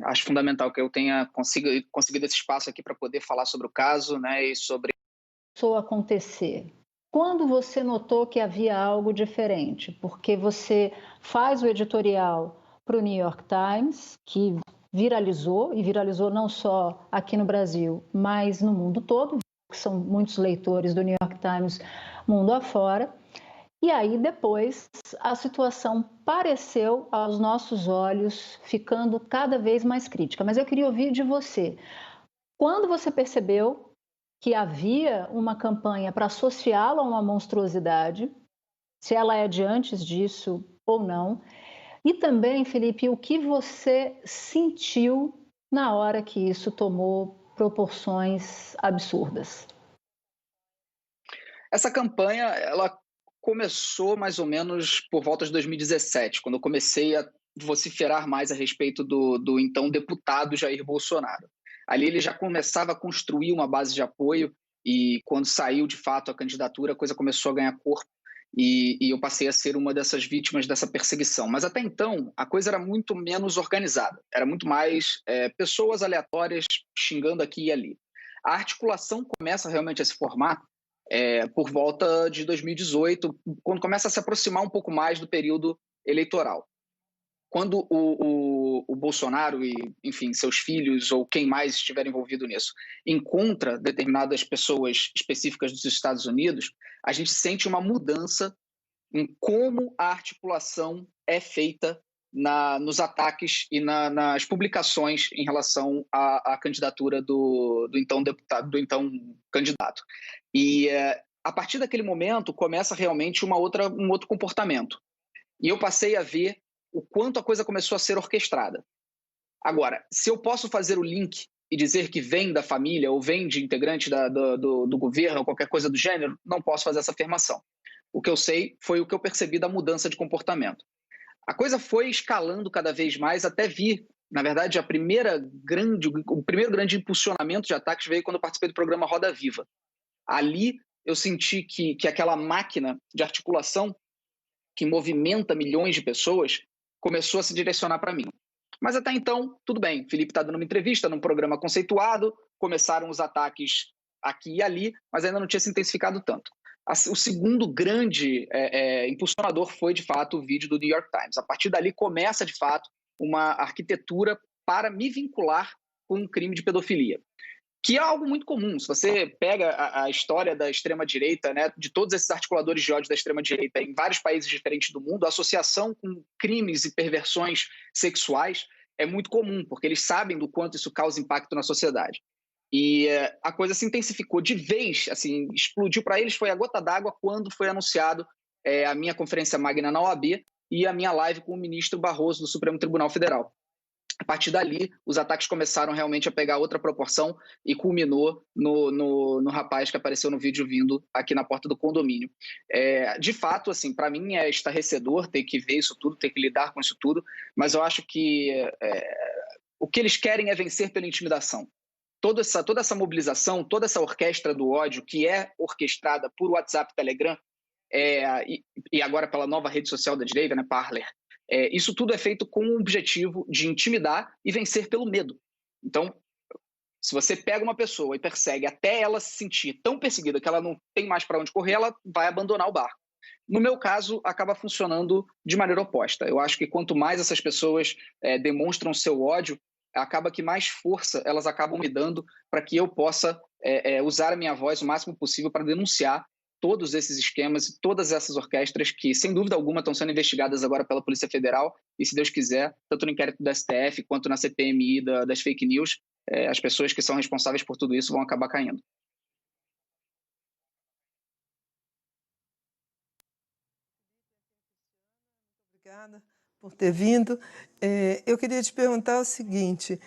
acho fundamental que eu tenha conseguido esse espaço aqui para poder falar sobre o caso, né, e sobre... Começou a acontecer? Quando você notou que havia algo diferente? Porque você faz o editorial para o New York Times, que viralizou, e viralizou não só aqui no Brasil, mas no mundo todo, que são muitos leitores do New York Times mundo afora. E aí depois a situação pareceu aos nossos olhos ficando cada vez mais crítica. Mas eu queria ouvir de você. Quando você percebeu que havia uma campanha para associá-la a uma monstruosidade, se ela é de antes disso ou não, e também, Felipe, o que você sentiu na hora que isso tomou proporções absurdas? Essa campanha, ela começou mais ou menos por volta de 2017, quando eu comecei a vociferar mais a respeito do então deputado Jair Bolsonaro. Ali ele já começava a construir uma base de apoio e quando saiu de fato a candidatura, a coisa começou a ganhar corpo e eu passei a ser uma dessas vítimas dessa perseguição. Mas até então, a coisa era muito menos organizada, era muito mais pessoas aleatórias xingando aqui e ali. A articulação começa realmente a se formar por volta de 2018, quando começa a se aproximar um pouco mais do período eleitoral. Quando o Bolsonaro e, enfim, seus filhos ou quem mais estiver envolvido nisso, encontra determinadas pessoas específicas dos Estados Unidos, a gente sente uma mudança em como a articulação é feita nos ataques e nas publicações em relação à candidatura do então deputado, do então candidato. E a partir daquele momento começa realmente um outro comportamento. E eu passei a ver o quanto a coisa começou a ser orquestrada. Agora, se eu posso fazer o link e dizer que vem da família ou vem de integrante do governo ou qualquer coisa do gênero, não posso fazer essa afirmação. O que eu sei foi o que eu percebi da mudança de comportamento. A coisa foi escalando cada vez mais até vir, na verdade, o primeiro grande impulsionamento de ataques veio quando eu participei do programa Roda Viva. Ali eu senti que aquela máquina de articulação que movimenta milhões de pessoas começou a se direcionar para mim. Mas até então, tudo bem. Felipe está dando uma entrevista num programa conceituado, começaram os ataques aqui e ali, mas ainda não tinha se intensificado tanto. O segundo grande impulsionador foi, de fato, o vídeo do New York Times. A partir dali começa, de fato, uma arquitetura para me vincular com um crime de pedofilia, que é algo muito comum. Se você pega a história da extrema-direita, né, de todos esses articuladores de ódio da extrema-direita em vários países diferentes do mundo, a associação com crimes e perversões sexuais é muito comum, porque eles sabem do quanto isso causa impacto na sociedade. E a coisa se intensificou de vez, assim, explodiu para eles, foi a gota d'água quando foi anunciado a minha conferência magna na OAB e a minha live com o ministro Barroso do Supremo Tribunal Federal. A partir dali, os ataques começaram realmente a pegar outra proporção e culminou no rapaz que apareceu no vídeo vindo aqui na porta do condomínio. De fato, assim, para mim é estarrecedor ter que ver isso tudo, ter que lidar com isso tudo, mas eu acho que o que eles querem é vencer pela intimidação. Toda essa mobilização, toda essa orquestra do ódio que é orquestrada por WhatsApp e Telegram, e agora pela nova rede social da direita, né, Parler, isso tudo é feito com o objetivo de intimidar e vencer pelo medo. Então, se você pega uma pessoa e persegue até ela se sentir tão perseguida que ela não tem mais para onde correr, ela vai abandonar o barco. No meu caso, acaba funcionando de maneira oposta. Eu acho que quanto mais essas pessoas demonstram seu ódio, acaba que mais força elas acabam me dando para que eu possa usar a minha voz o máximo possível para denunciar todos esses esquemas e todas essas orquestras que, sem dúvida alguma, estão sendo investigadas agora pela Polícia Federal e, se Deus quiser, tanto no inquérito do STF quanto na CPMI das fake news, as pessoas que são responsáveis por tudo isso vão acabar caindo. Obrigada por ter vindo. Eu queria te perguntar o seguinte,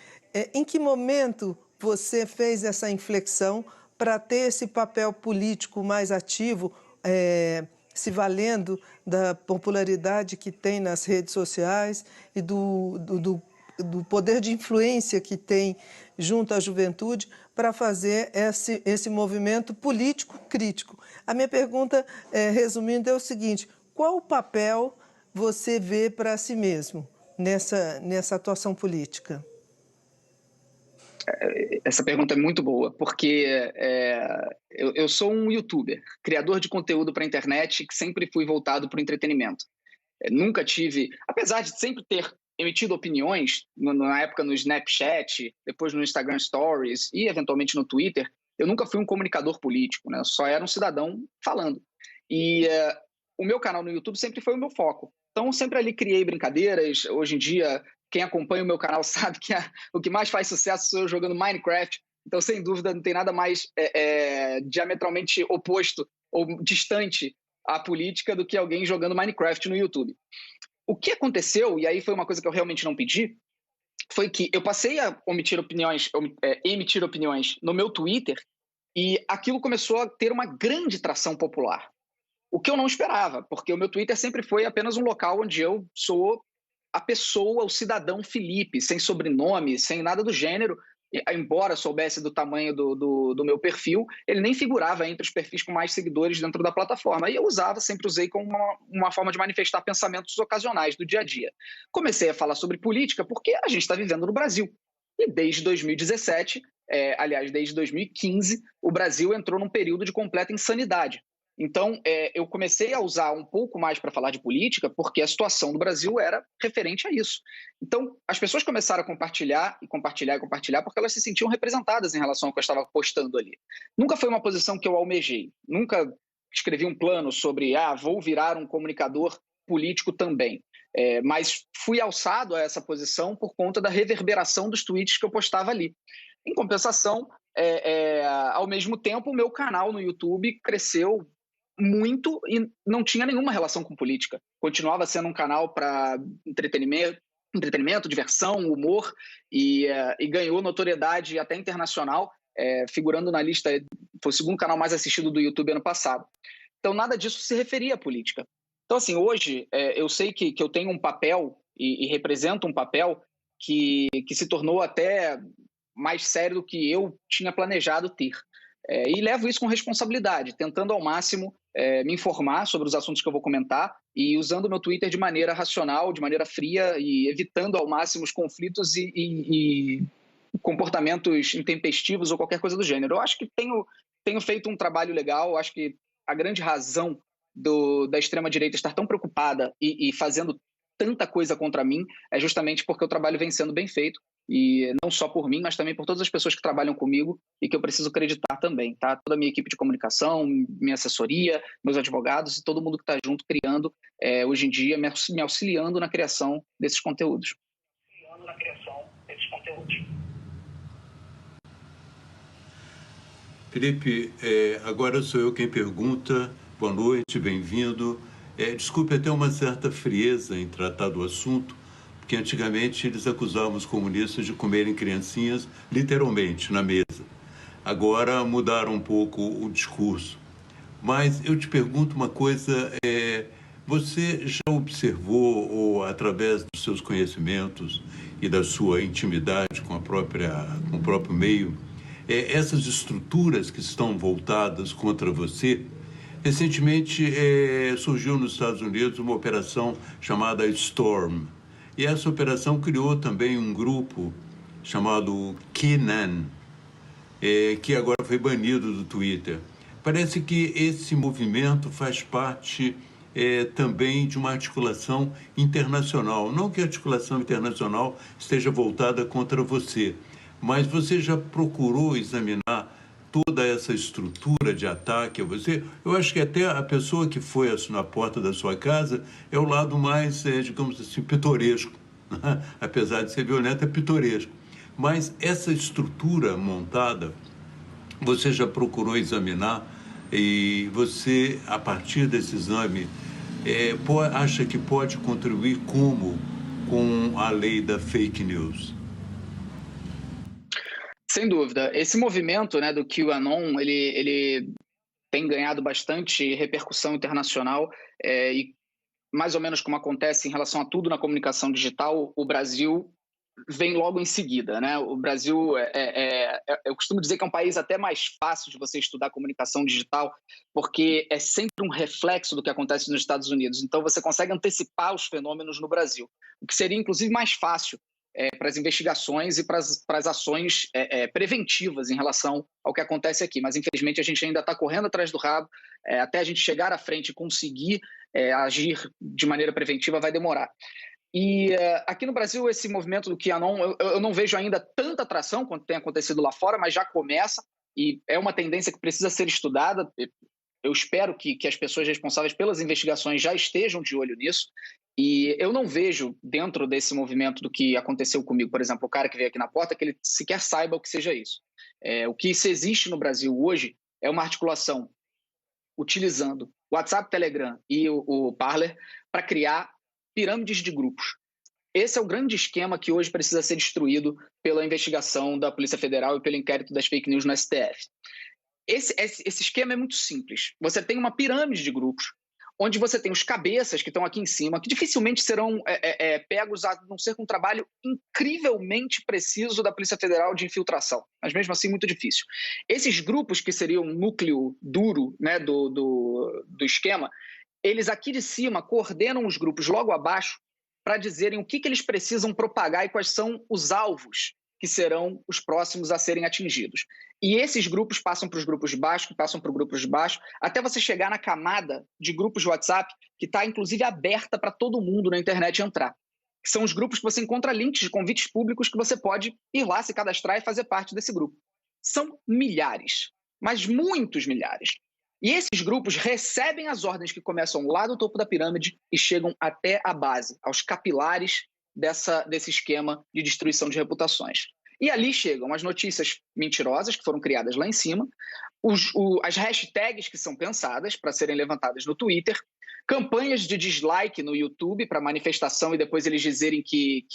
em que momento você fez essa inflexão para ter esse papel político mais ativo, se valendo da popularidade que tem nas redes sociais e do poder de influência que tem junto à juventude para fazer esse movimento político crítico? A minha pergunta, resumindo, é o seguinte: qual o papel você vê para si mesmo nessa atuação política? Essa pergunta é muito boa, porque eu sou um youtuber, criador de conteúdo para a internet, que sempre fui voltado para o entretenimento. Nunca tive, apesar de sempre ter emitido opiniões, na época no Snapchat, depois no Instagram Stories e eventualmente no Twitter, eu nunca fui um comunicador político, né? Eu só era um cidadão falando. E o meu canal no YouTube sempre foi o meu foco. Então, sempre ali criei brincadeiras. Hoje em dia, quem acompanha o meu canal sabe que o que mais faz sucesso sou eu jogando Minecraft. Então, sem dúvida, não tem nada mais diametralmente oposto ou distante à política do que alguém jogando Minecraft no YouTube. O que aconteceu, e aí foi uma coisa que eu realmente não pedi, foi que eu passei a emitir opiniões no meu Twitter e aquilo começou a ter uma grande tração popular. O que eu não esperava, porque o meu Twitter sempre foi apenas um local onde eu sou a pessoa, o cidadão Felipe, sem sobrenome, sem nada do gênero. Embora soubesse do tamanho do meu perfil, ele nem figurava entre os perfis com mais seguidores dentro da plataforma. E eu sempre usei como uma forma de manifestar pensamentos ocasionais do dia a dia. Comecei a falar sobre política porque a gente está vivendo no Brasil. E desde 2017, aliás, desde 2015, o Brasil entrou num período de completa insanidade. Então, eu comecei a usar um pouco mais para falar de política porque a situação do Brasil era referente a isso. Então, as pessoas começaram a compartilhar porque elas se sentiam representadas em relação ao que eu estava postando ali. Nunca foi uma posição que eu almejei. Nunca escrevi um plano sobre, vou virar um comunicador político também. Mas fui alçado a essa posição por conta da reverberação dos tweets que eu postava ali. Em compensação, ao mesmo tempo, o meu canal no YouTube cresceu muito e não tinha nenhuma relação com política. Continuava sendo um canal para entretenimento, diversão, humor e ganhou notoriedade até internacional, figurando na lista, foi o segundo canal mais assistido do YouTube ano passado. Então, nada disso se referia à política. Então, assim, hoje eu sei que eu tenho um papel e represento um papel que se tornou até mais sério do que eu tinha planejado ter. E levo isso com responsabilidade, tentando ao máximo me informar sobre os assuntos que eu vou comentar e usando o meu Twitter de maneira racional, de maneira fria e evitando ao máximo os conflitos e comportamentos intempestivos ou qualquer coisa do gênero. Eu acho que tenho feito um trabalho legal, eu acho que a grande razão da extrema-direita estar tão preocupada e fazendo tanta coisa contra mim é justamente porque o trabalho vem sendo bem feito. E não só por mim, mas também por todas as pessoas que trabalham comigo e que eu preciso acreditar também, tá? Toda a minha equipe de comunicação, minha assessoria, meus advogados e todo mundo que está junto criando, hoje em dia, me auxiliando na criação desses conteúdos. Felipe, agora sou eu quem pergunta. Boa noite, bem-vindo. Desculpe até uma certa frieza em tratar do assunto, porque antigamente eles acusavam os comunistas de comerem criancinhas literalmente na mesa. Agora mudaram um pouco o discurso. Mas eu te pergunto uma coisa, você já observou, ou através dos seus conhecimentos e da sua intimidade com o próprio meio, essas estruturas que estão voltadas contra você? Recentemente surgiu nos Estados Unidos uma operação chamada Storm. E essa operação criou também um grupo chamado QAnon, que agora foi banido do Twitter. Parece que esse movimento faz parte também de uma articulação internacional. Não que a articulação internacional esteja voltada contra você, mas você já procurou examinar toda essa estrutura de ataque a você? Eu acho que até a pessoa que foi na porta da sua casa é o lado mais, digamos assim, pitoresco. Apesar de ser violento, é pitoresco. Mas essa estrutura montada, você já procurou examinar e você, a partir desse exame, acha que pode contribuir como com a lei da fake news? Sem dúvida. Esse movimento, né, do QAnon, ele tem ganhado bastante repercussão internacional e mais ou menos como acontece em relação a tudo na comunicação digital, o Brasil vem logo em seguida, né? O Brasil, eu costumo dizer que é um país até mais fácil de você estudar comunicação digital, porque é sempre um reflexo do que acontece nos Estados Unidos. Então, você consegue antecipar os fenômenos no Brasil, o que seria, inclusive, mais fácil para as investigações e para as ações preventivas em relação ao que acontece aqui. Mas, infelizmente, a gente ainda está correndo atrás do rabo, até a gente chegar à frente e conseguir agir de maneira preventiva vai demorar. E aqui no Brasil, esse movimento do QAnon, eu não vejo ainda tanta atração quanto tem acontecido lá fora, mas já começa, e é uma tendência que precisa ser estudada. Eu espero que as pessoas responsáveis pelas investigações já estejam de olho nisso. E eu não vejo dentro desse movimento do que aconteceu comigo, por exemplo, o cara que veio aqui na porta, que ele sequer saiba o que seja isso. O que se existe no Brasil hoje é uma articulação utilizando o WhatsApp, Telegram e o Parler para criar pirâmides de grupos. Esse é o grande esquema que hoje precisa ser destruído pela investigação da Polícia Federal e pelo inquérito das fake news no STF. Esse esquema é muito simples. Você tem uma pirâmide de grupos, onde você tem os cabeças que estão aqui em cima, que dificilmente serão pegos, a não ser com um trabalho incrivelmente preciso da Polícia Federal de infiltração, mas mesmo assim muito difícil. Esses grupos que seriam o núcleo duro, né, do esquema, eles aqui de cima coordenam os grupos logo abaixo para dizerem o que eles precisam propagar e quais são os alvos que serão os próximos a serem atingidos. E esses grupos passam para os grupos de baixo, que passam para os grupos de baixo, até você chegar na camada de grupos de WhatsApp, que está inclusive aberta para todo mundo na internet entrar. Que são os grupos que você encontra links de convites públicos que você pode ir lá, se cadastrar e fazer parte desse grupo. São milhares, mas muitos milhares. E esses grupos recebem as ordens que começam lá do topo da pirâmide e chegam até a base, aos capilares desse esquema de destruição de reputações. E ali chegam as notícias mentirosas que foram criadas lá em cima, as hashtags que são pensadas para serem levantadas no Twitter, campanhas de dislike no YouTube para manifestação e depois eles dizerem que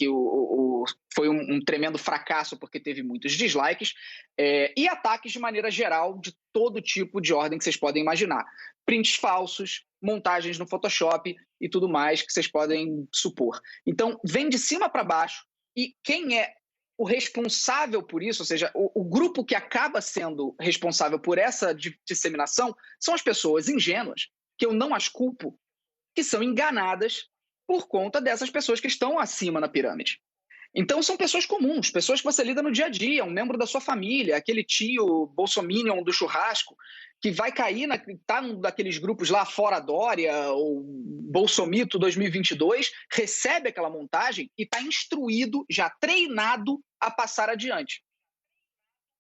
foi um tremendo fracasso porque teve muitos dislikes, e ataques de maneira geral de todo tipo de ordem que vocês podem imaginar. Prints falsos, montagens no Photoshop e tudo mais que vocês podem supor. Então, vem de cima para baixo e quem é o responsável por isso, ou seja, o grupo que acaba sendo responsável por essa disseminação são as pessoas ingênuas, que eu não as culpo, que são enganadas por conta dessas pessoas que estão acima na pirâmide. Então são pessoas comuns, pessoas que você lida no dia a dia, um membro da sua família, aquele tio bolsominion do churrasco, que vai cair, tá num daqueles grupos lá fora Dória ou Bolsomito 2022, recebe aquela montagem e está instruído, já treinado a passar adiante.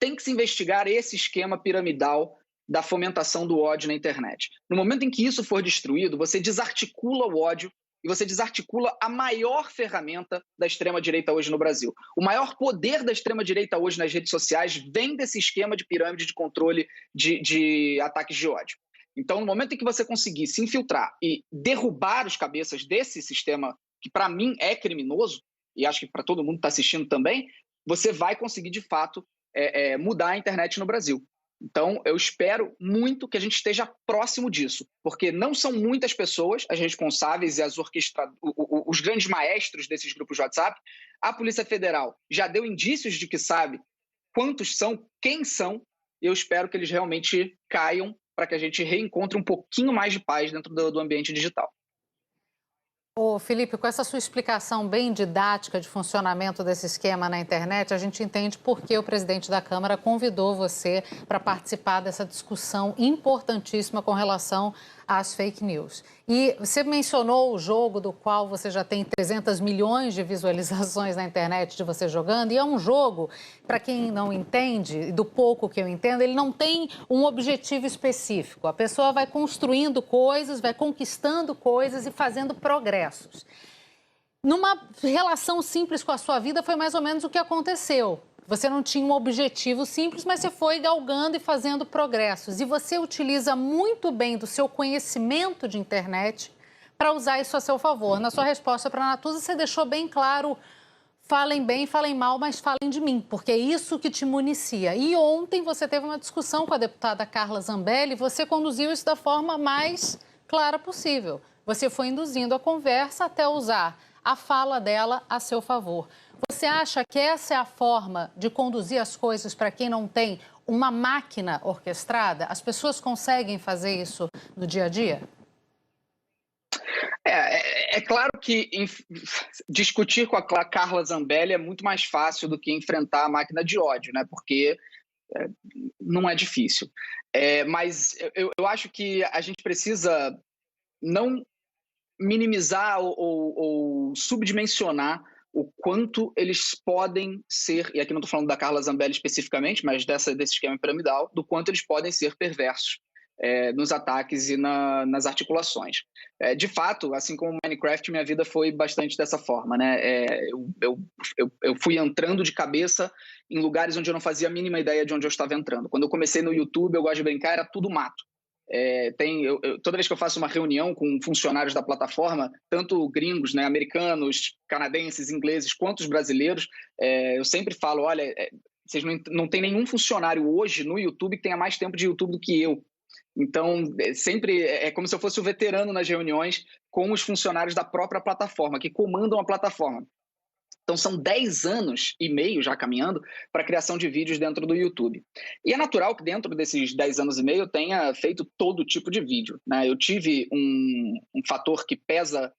Tem que se investigar esse esquema piramidal da fomentação do ódio na internet. No momento em que isso for destruído, você desarticula o ódio e você desarticula a maior ferramenta da extrema-direita hoje no Brasil. O maior poder da extrema-direita hoje nas redes sociais vem desse esquema de pirâmide de controle de ataques de ódio. Então, no momento em que você conseguir se infiltrar e derrubar os cabeças desse sistema, que para mim é criminoso, e acho que para todo mundo que está assistindo também, você vai conseguir, de fato, mudar a internet no Brasil. Então, eu espero muito que a gente esteja próximo disso, porque não são muitas pessoas as responsáveis e os grandes maestros desses grupos de WhatsApp. A Polícia Federal já deu indícios de que sabe quantos são, quem são, e eu espero que eles realmente caiam para que a gente reencontre um pouquinho mais de paz dentro do ambiente digital. Ô, Felipe, com essa sua explicação bem didática de funcionamento desse esquema na internet, a gente entende por que o presidente da Câmara convidou você para participar dessa discussão importantíssima com relação às fake news. E você mencionou o jogo do qual você já tem 300 milhões de visualizações na internet de você jogando, e é um jogo, para quem não entende, do pouco que eu entendo, ele não tem um objetivo específico. A pessoa vai construindo coisas, vai conquistando coisas e fazendo progressos. Numa relação simples com a sua vida, foi mais ou menos o que aconteceu. Você não tinha um objetivo simples, mas você foi galgando e fazendo progressos. E você utiliza muito bem do seu conhecimento de internet para usar isso a seu favor. Na sua resposta para a Natuza, você deixou bem claro, falem bem, falem mal, mas falem de mim, porque é isso que te municia. E ontem você teve uma discussão com a deputada Carla Zambelli e você conduziu isso da forma mais clara possível. Você foi induzindo a conversa até usar a fala dela a seu favor. Você acha que essa é a forma de conduzir as coisas para quem não tem uma máquina orquestrada? As pessoas conseguem fazer isso no dia a dia? É claro que discutir com a Carla Zambelli é muito mais fácil do que enfrentar a máquina de ódio, né? Porque não é difícil. Mas eu acho que a gente precisa não minimizar ou subdimensionar o quanto eles podem ser, e aqui não estou falando da Carla Zambelli especificamente, mas desse esquema piramidal, do quanto eles podem ser perversos nos ataques e nas articulações. De fato, assim como Minecraft, minha vida foi bastante dessa forma, né? Eu fui entrando de cabeça em lugares onde eu não fazia a mínima ideia de onde eu estava entrando. Quando eu comecei no YouTube, eu gosto de brincar, era tudo mato. Toda vez que eu faço uma reunião com funcionários da plataforma, tanto gringos, né, americanos, canadenses, ingleses, quanto os brasileiros, eu sempre falo, olha, vocês não tem nenhum funcionário hoje no YouTube que tenha mais tempo de YouTube do que eu. Então, sempre é como se eu fosse o veterano nas reuniões com os funcionários da própria plataforma, que comandam a plataforma. Então, são 10 anos e meio já caminhando para a criação de vídeos dentro do YouTube. E é natural que dentro desses 10 anos e meio eu tenha feito todo tipo de vídeo, né? Eu tive um fator que pesa,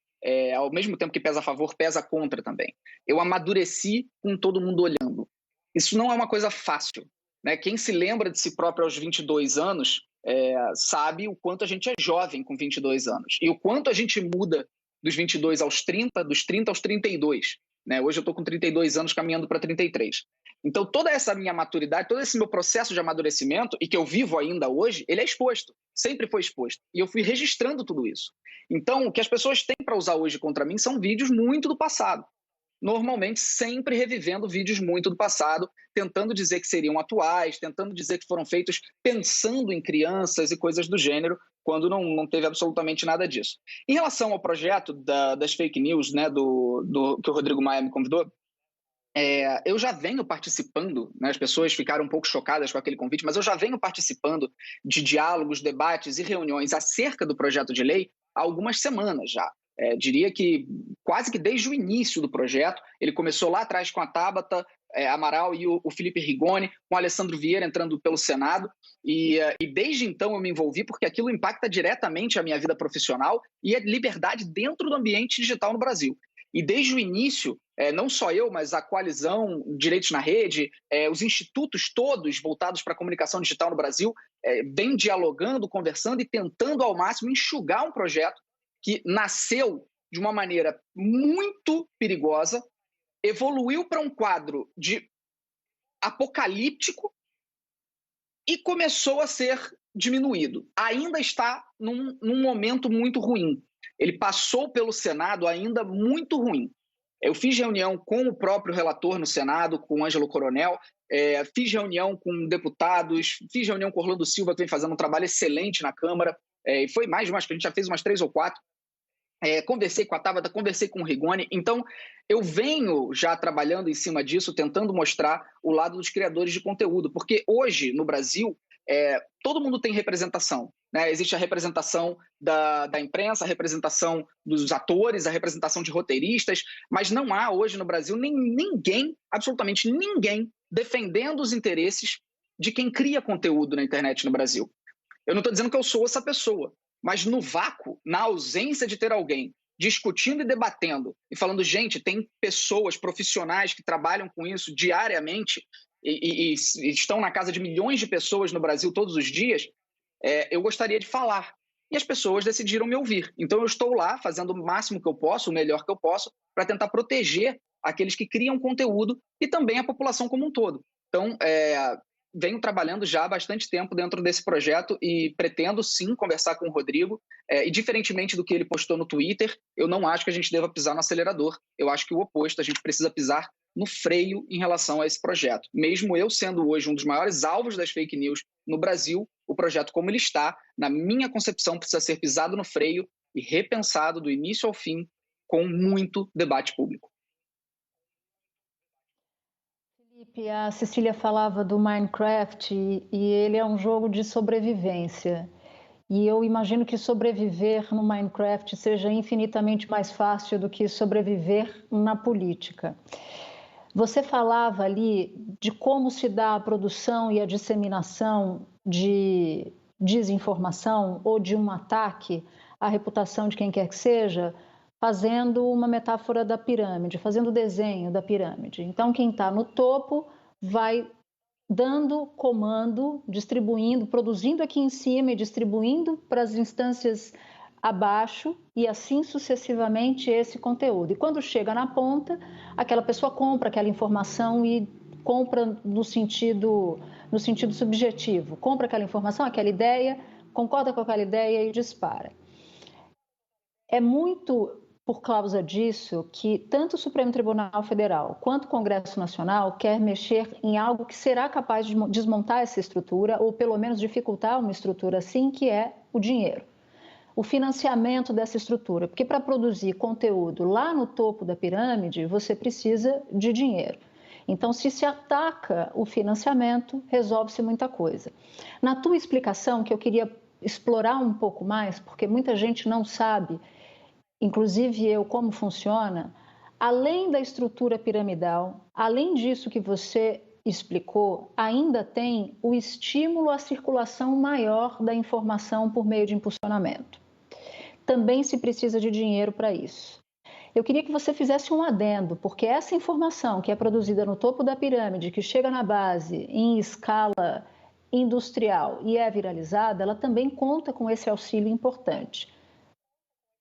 ao mesmo tempo que pesa a favor, pesa contra também. Eu amadureci com todo mundo olhando. Isso não é uma coisa fácil, né? Quem se lembra de si próprio aos 22 anos sabe o quanto a gente é jovem com 22 anos. E o quanto a gente muda dos 22 aos 30, dos 30 aos 32. Né? Hoje eu estou com 32 anos caminhando para 33. Então toda essa minha maturidade, todo esse meu processo de amadurecimento, e que eu vivo ainda hoje, ele é exposto, sempre foi exposto. E eu fui registrando tudo isso. Então o que as pessoas têm para usar hoje contra mim são vídeos muito do passado. Normalmente sempre revivendo vídeos muito do passado, tentando dizer que seriam atuais, tentando dizer que foram feitos pensando em crianças e coisas do gênero, quando não teve absolutamente nada disso. Em relação ao projeto das fake news, né, que o Rodrigo Maia me convidou, eu já venho participando, né, as pessoas ficaram um pouco chocadas com aquele convite, mas eu já venho participando de diálogos, debates e reuniões acerca do projeto de lei há algumas semanas já. Diria que quase que desde o início do projeto, ele começou lá atrás com a Tabata Amaral e o Felipe Rigoni, com o Alessandro Vieira entrando pelo Senado, e desde então eu me envolvi porque aquilo impacta diretamente a minha vida profissional e a liberdade dentro do ambiente digital no Brasil. E desde o início, não só eu, mas a coalizão Direitos na Rede, os institutos todos voltados para a comunicação digital no Brasil, vem dialogando, conversando e tentando ao máximo enxugar um projeto que nasceu de uma maneira muito perigosa, evoluiu para um quadro de apocalíptico e começou a ser diminuído. Ainda está num momento muito ruim. Ele passou pelo Senado ainda muito ruim. Eu fiz reunião com o próprio relator no Senado, com o Ângelo Coronel, fiz reunião com deputados, fiz reunião com o Orlando Silva, que vem fazendo um trabalho excelente na Câmara, e foi mais de umas, que a gente já fez umas 3 ou 4. Conversei com a Tabata, conversei com o Rigoni. Então, eu venho já trabalhando em cima disso, tentando mostrar o lado dos criadores de conteúdo, porque hoje, no Brasil, todo mundo tem representação. Né? Existe a representação da imprensa, a representação dos atores, a representação de roteiristas, mas não há hoje no Brasil ninguém, absolutamente ninguém, defendendo os interesses de quem cria conteúdo na internet no Brasil. Eu não estou dizendo que eu sou essa pessoa, mas no vácuo, na ausência de ter alguém discutindo e debatendo e falando, gente, tem pessoas profissionais que trabalham com isso diariamente e estão na casa de milhões de pessoas no Brasil todos os dias, eu gostaria de falar. E as pessoas decidiram me ouvir. Então eu estou lá fazendo o máximo que eu posso, o melhor que eu posso, para tentar proteger aqueles que criam conteúdo e também a população como um todo. Então, venho trabalhando já há bastante tempo dentro desse projeto e pretendo sim conversar com o Rodrigo, e diferentemente do que ele postou no Twitter, eu não acho que a gente deva pisar no acelerador, eu acho que o oposto, a gente precisa pisar no freio em relação a esse projeto. Mesmo eu sendo hoje um dos maiores alvos das fake news no Brasil, o projeto como ele está, na minha concepção, precisa ser pisado no freio e repensado do início ao fim com muito debate público. Felipe, a Cecília falava do Minecraft e ele é um jogo de sobrevivência. E eu imagino que sobreviver no Minecraft seja infinitamente mais fácil do que sobreviver na política. Você falava ali de como se dá a produção e a disseminação de desinformação ou de um ataque à reputação de quem quer que seja fazendo uma metáfora da pirâmide, fazendo o desenho da pirâmide. Então, quem está no topo vai dando comando, distribuindo, produzindo aqui em cima e distribuindo para as instâncias abaixo, e assim sucessivamente esse conteúdo. E quando chega na ponta, aquela pessoa compra aquela informação e compra no sentido subjetivo, compra aquela informação, aquela ideia, concorda com aquela ideia e dispara. É muito por causa disso que tanto o Supremo Tribunal Federal quanto o Congresso Nacional quer mexer em algo que será capaz de desmontar essa estrutura, ou pelo menos dificultar uma estrutura assim, que é o dinheiro. O financiamento dessa estrutura, porque para produzir conteúdo lá no topo da pirâmide, você precisa de dinheiro. Então, se ataca o financiamento, resolve-se muita coisa. Na tua explicação, que eu queria explorar um pouco mais, porque muita gente não sabe, inclusive eu, como funciona, além da estrutura piramidal, além disso que você explicou, ainda tem o estímulo à circulação maior da informação por meio de impulsionamento. Também se precisa de dinheiro para isso. Eu queria que você fizesse um adendo, porque essa informação que é produzida no topo da pirâmide, que chega na base em escala industrial e é viralizada, ela também conta com esse auxílio importante.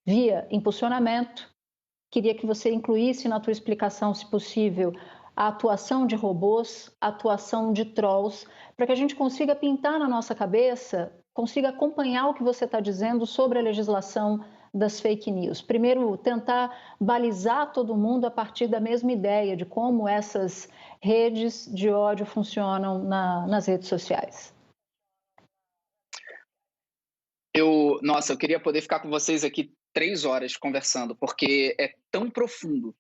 Via impulsionamento, queria que você incluísse na tua explicação, se possível, a atuação de robôs, a atuação de trolls, para que a gente consiga pintar na nossa cabeça, consiga acompanhar o que você está dizendo sobre a legislação das fake news. Primeiro, tentar balizar todo mundo a partir da mesma ideia de como essas redes de ódio funcionam nas redes sociais. Eu queria poder ficar com vocês aqui 3 horas conversando, porque é tão profundo,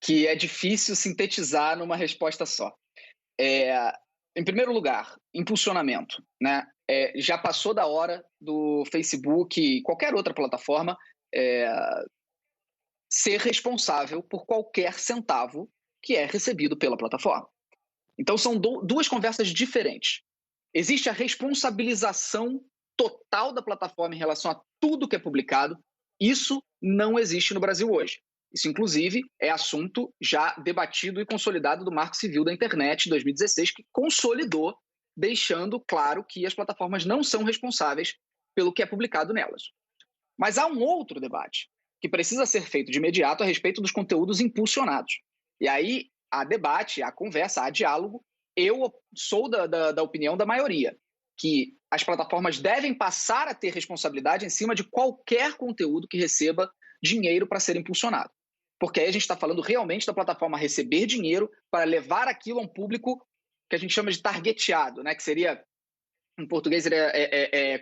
que é difícil sintetizar numa resposta só. Em primeiro lugar, impulsionamento, né? Já passou da hora do Facebook e qualquer outra plataforma ser responsável por qualquer centavo que é recebido pela plataforma. Então, são duas conversas diferentes. Existe a responsabilização total da plataforma em relação a tudo que é publicado. Isso não existe no Brasil hoje. Isso, inclusive, é assunto já debatido e consolidado do Marco Civil da Internet de 2016, que consolidou, deixando claro que as plataformas não são responsáveis pelo que é publicado nelas. Mas há um outro debate que precisa ser feito de imediato a respeito dos conteúdos impulsionados. E aí há debate, há conversa, há diálogo. Eu sou da opinião da maioria, que as plataformas devem passar a ter responsabilidade em cima de qualquer conteúdo que receba dinheiro para ser impulsionado. Porque aí a gente está falando realmente da plataforma receber dinheiro para levar aquilo a um público que a gente chama de targeteado, né? Que seria, em português,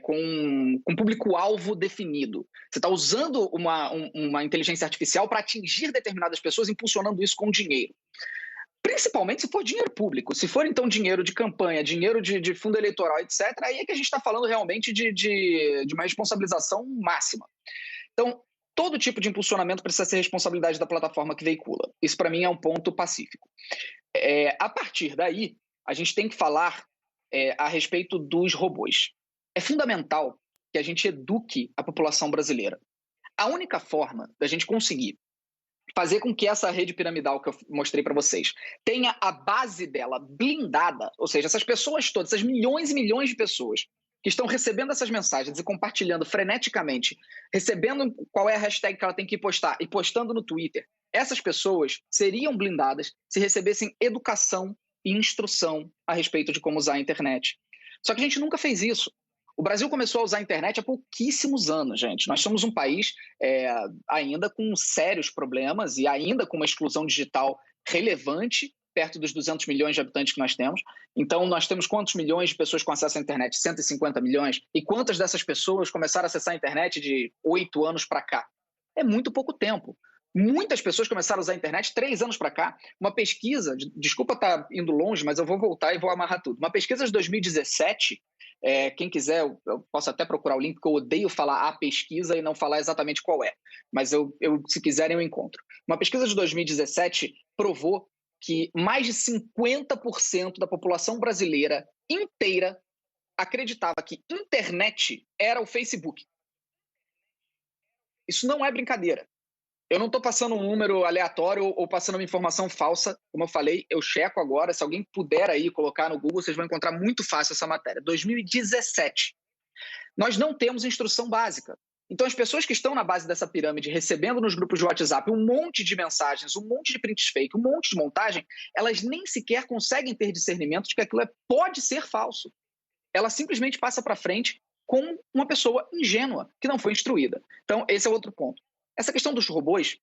com público-alvo definido. Você está usando uma inteligência artificial para atingir determinadas pessoas, impulsionando isso com dinheiro. Principalmente se for dinheiro público. Se for, então, dinheiro de campanha, dinheiro de fundo eleitoral, etc., aí é que a gente está falando realmente de uma responsabilização máxima. Então, todo tipo de impulsionamento precisa ser responsabilidade da plataforma que veicula. Isso, para mim, é um ponto pacífico. A partir daí, a gente tem que falar a respeito dos robôs. É fundamental que a gente eduque a população brasileira. A única forma da gente conseguir fazer com que essa rede piramidal que eu mostrei para vocês tenha a base dela blindada, ou seja, essas pessoas todas, essas milhões e milhões de pessoas que estão recebendo essas mensagens e compartilhando freneticamente, recebendo qual é a hashtag que ela tem que postar e postando no Twitter, essas pessoas seriam blindadas se recebessem educação e instrução a respeito de como usar a internet. Só que a gente nunca fez isso. O Brasil começou a usar a internet há pouquíssimos anos, gente. Nós somos um país ainda com sérios problemas e ainda com uma exclusão digital relevante, perto dos 200 milhões de habitantes que nós temos. Então, nós temos quantos milhões de pessoas com acesso à internet? 150 milhões. E quantas dessas pessoas começaram a acessar a internet de 8 anos para cá? É muito pouco tempo. Muitas pessoas começaram a usar a internet 3 anos para cá. Uma pesquisa, desculpa estar indo longe, mas eu vou voltar e vou amarrar tudo. Uma pesquisa de 2017, quem quiser, eu posso até procurar o link, porque eu odeio falar a pesquisa e não falar exatamente qual é. Mas se quiserem, eu encontro. Uma pesquisa de 2017 provou que mais de 50% da população brasileira inteira acreditava que internet era o Facebook. Isso não é brincadeira. Eu não estou passando um número aleatório ou passando uma informação falsa. Como eu falei, eu checo agora. Se alguém puder aí colocar no Google, vocês vão encontrar muito fácil essa matéria. 2017. Nós não temos instrução básica. Então, as pessoas que estão na base dessa pirâmide, recebendo nos grupos de WhatsApp um monte de mensagens, um monte de prints fake, um monte de montagem, elas nem sequer conseguem ter discernimento de que aquilo pode ser falso. Ela simplesmente passa para frente com uma pessoa ingênua, que não foi instruída. Então, esse é outro ponto. Essa questão dos robôs,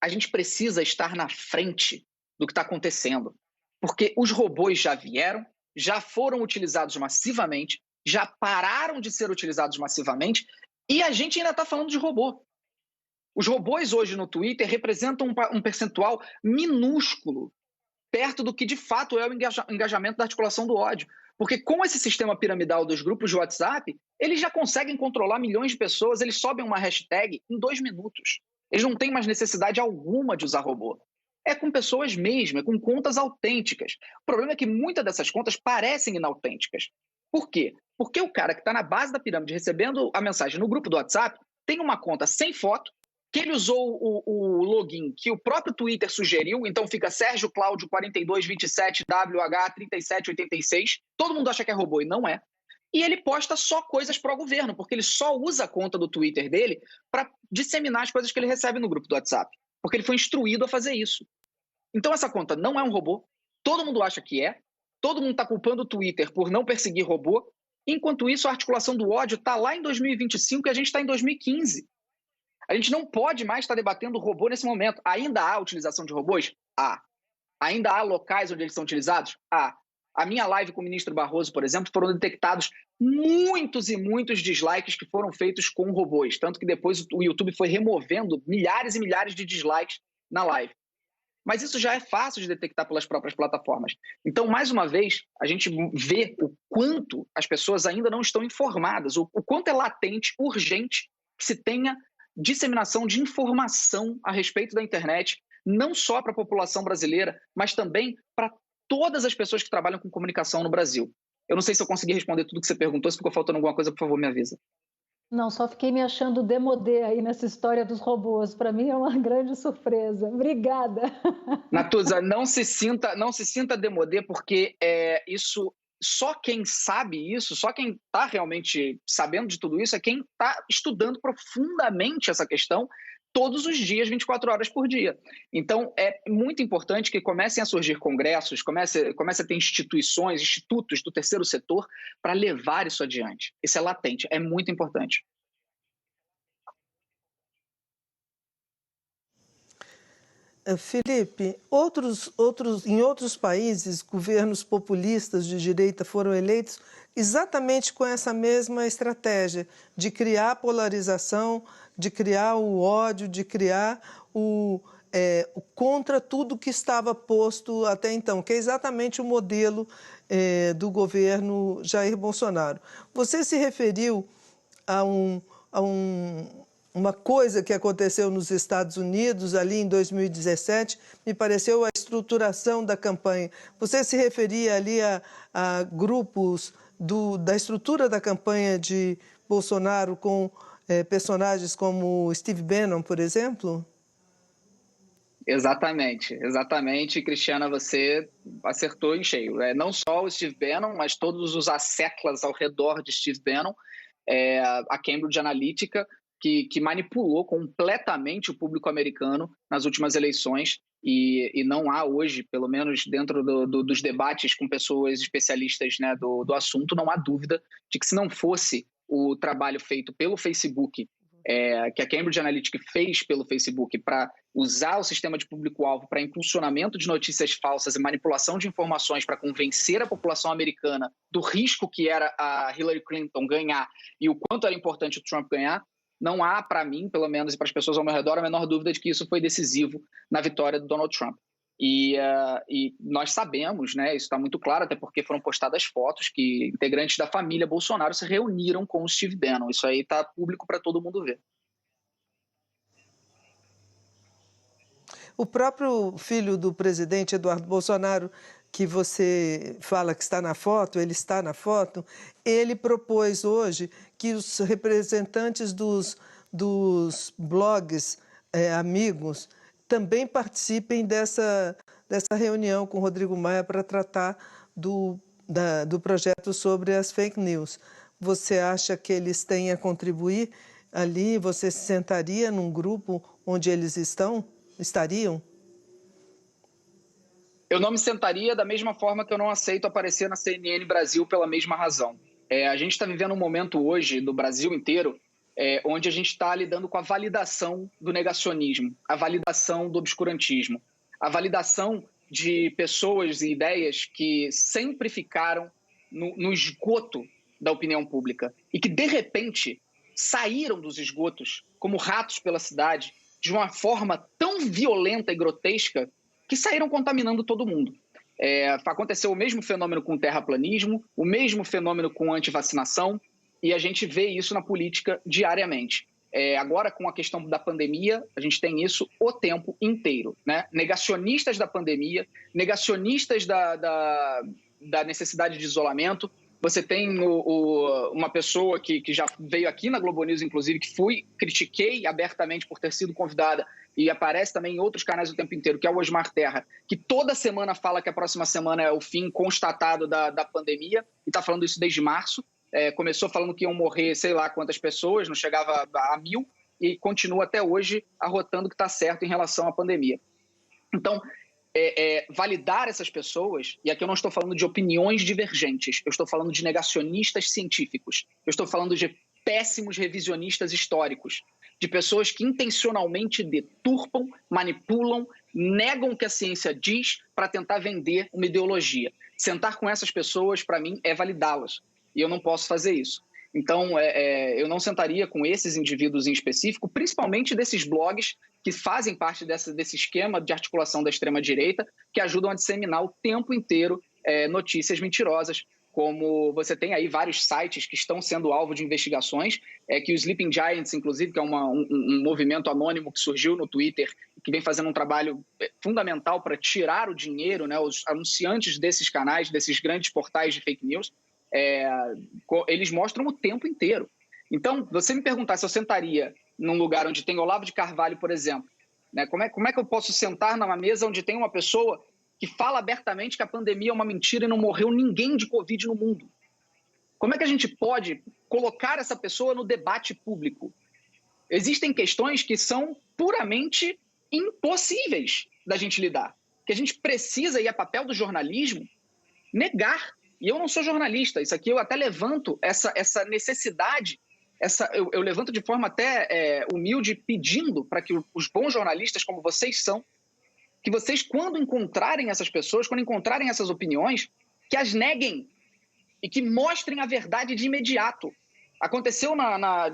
a gente precisa estar na frente do que está acontecendo. Porque os robôs já vieram, já foram utilizados massivamente, já pararam de ser utilizados massivamente, e a gente ainda está falando de robô. Os robôs hoje no Twitter representam um percentual minúsculo, perto do que de fato é o engajamento da articulação do ódio. Porque com esse sistema piramidal dos grupos de WhatsApp, eles já conseguem controlar milhões de pessoas, eles sobem uma hashtag em 2 minutos. Eles não têm mais necessidade alguma de usar robô. É com pessoas mesmo, é com contas autênticas. O problema é que muitas dessas contas parecem inautênticas. Por quê? Porque o cara que está na base da pirâmide recebendo a mensagem no grupo do WhatsApp tem uma conta sem foto, que ele usou o login que o próprio Twitter sugeriu, então fica Sérgio Cláudio 4227 WH 3786. Todo mundo acha que é robô e não é. E ele posta só coisas pró-governo, porque ele só usa a conta do Twitter dele para disseminar as coisas que ele recebe no grupo do WhatsApp, porque ele foi instruído a fazer isso. Então essa conta não é um robô, todo mundo acha que é, todo mundo está culpando o Twitter por não perseguir robô, enquanto isso a articulação do ódio está lá em 2025 e a gente está em 2015. A gente não pode mais estar debatendo robô nesse momento. Ainda há utilização de robôs? Há. Ainda há locais onde eles são utilizados? Há. A minha live com o ministro Barroso, por exemplo, foram detectados muitos e muitos dislikes que foram feitos com robôs. Tanto que depois o YouTube foi removendo milhares e milhares de dislikes na live. Mas isso já é fácil de detectar pelas próprias plataformas. Então, mais uma vez, a gente vê o quanto as pessoas ainda não estão informadas, o quanto é latente, urgente, que se tenha disseminação de informação a respeito da internet, não só para a população brasileira, mas também para todas as pessoas que trabalham com comunicação no Brasil. Eu não sei se eu consegui responder tudo que você perguntou, se ficou faltando alguma coisa, por favor, me avisa. Não, só fiquei me achando demodê aí nessa história dos robôs. Para mim é uma grande surpresa. Obrigada. Natuza, não se sinta demodê, porque isso... Só quem sabe isso, só quem está realmente sabendo de tudo isso é quem está estudando profundamente essa questão todos os dias, 24 horas por dia. Então, é muito importante que comecem a surgir congressos, comece a ter instituições, institutos do terceiro setor para levar isso adiante. Isso é latente, é muito importante. Felipe, em outros países, governos populistas de direita foram eleitos exatamente com essa mesma estratégia de criar polarização, de criar o ódio, de criar contra tudo que estava posto até então, que é exatamente o modelo do governo Jair Bolsonaro. Você se referiu a uma coisa que aconteceu nos Estados Unidos ali em 2017, me pareceu a estruturação da campanha. Você se referia ali a grupos da estrutura da campanha de Bolsonaro com personagens como Steve Bannon, por exemplo? Exatamente. Cristiana, você acertou em cheio. Não só o Steve Bannon, mas todos os asseclas ao redor de Steve Bannon, a Cambridge Analytica, que manipulou completamente o público americano nas últimas eleições e não há hoje, pelo menos dentro dos debates com pessoas especialistas, né, do assunto, não há dúvida de que se não fosse o trabalho feito pelo Facebook, que a Cambridge Analytica fez pelo Facebook para usar o sistema de público-alvo para impulsionamento de notícias falsas e manipulação de informações para convencer a população americana do risco que era a Hillary Clinton ganhar e o quanto era importante o Trump ganhar, não há, para mim, pelo menos, e para as pessoas ao meu redor, a menor dúvida de que isso foi decisivo na vitória do Donald Trump. E nós sabemos, né, isso está muito claro, até porque foram postadas fotos que integrantes da família Bolsonaro se reuniram com o Steve Bannon. Isso aí está público para todo mundo ver. O próprio filho do presidente, Eduardo Bolsonaro, que você fala que está na foto, ele está na foto, ele propôs hoje que os representantes dos dos blogs amigos também participem dessa reunião com o Rodrigo Maia para tratar do projeto sobre as fake news. Você acha que eles têm a contribuir ali? Você se sentaria num grupo onde eles estariam? Eu não me sentaria da mesma forma que eu não aceito aparecer na CNN Brasil pela mesma razão. A gente está vivendo um momento hoje, no Brasil inteiro, onde a gente está lidando com a validação do negacionismo, a validação do obscurantismo, a validação de pessoas e ideias que sempre ficaram no esgoto da opinião pública e que, de repente, saíram dos esgotos como ratos pela cidade de uma forma tão violenta e grotesca que saíram contaminando todo mundo. Aconteceu o mesmo fenômeno com o terraplanismo, o mesmo fenômeno com a antivacinação, e a gente vê isso na política diariamente. Agora, com a questão da pandemia, a gente tem isso o tempo inteiro, né? Negacionistas da pandemia, negacionistas da necessidade de isolamento. Você tem uma pessoa que já veio aqui na Globo News, inclusive, que critiquei abertamente por ter sido convidada, e aparece também em outros canais o tempo inteiro, que é o Osmar Terra, que toda semana fala que a próxima semana é o fim constatado da pandemia, e está falando isso desde março. Começou falando que iam morrer sei lá quantas pessoas, não chegava a 1.000, e continua até hoje arrotando que está certo em relação à pandemia. Então, validar essas pessoas, e aqui eu não estou falando de opiniões divergentes, eu estou falando de negacionistas científicos, eu estou falando de péssimos revisionistas históricos, de pessoas que intencionalmente deturpam, manipulam, negam o que a ciência diz para tentar vender uma ideologia. Sentar com essas pessoas, para mim, é validá-las, e eu não posso fazer isso. Então, eu não sentaria com esses indivíduos em específico, principalmente desses blogs que fazem parte desse esquema de articulação da extrema-direita, que ajudam a disseminar o tempo inteiro notícias mentirosas, como você tem aí vários sites que estão sendo alvo de investigações, que o Sleeping Giants, inclusive, que é um movimento anônimo que surgiu no Twitter, que vem fazendo um trabalho fundamental para tirar o dinheiro, né, os anunciantes desses canais, desses grandes portais de fake news, eles mostram o tempo inteiro. Então, você me perguntar se eu sentaria num lugar onde tem Olavo de Carvalho, por exemplo, né, como é que eu posso sentar numa mesa onde tem uma pessoa que fala abertamente que a pandemia é uma mentira e não morreu ninguém de Covid no mundo? Como é que a gente pode colocar essa pessoa no debate público? Existem questões que são puramente impossíveis da gente lidar, que a gente precisa, e é papel do jornalismo, negar. E eu não sou jornalista, isso aqui eu até levanto essa necessidade, eu levanto de forma até humilde, pedindo para que os bons jornalistas, como vocês são, que vocês, quando encontrarem essas pessoas, quando encontrarem essas opiniões, que as neguem e que mostrem a verdade de imediato. Aconteceu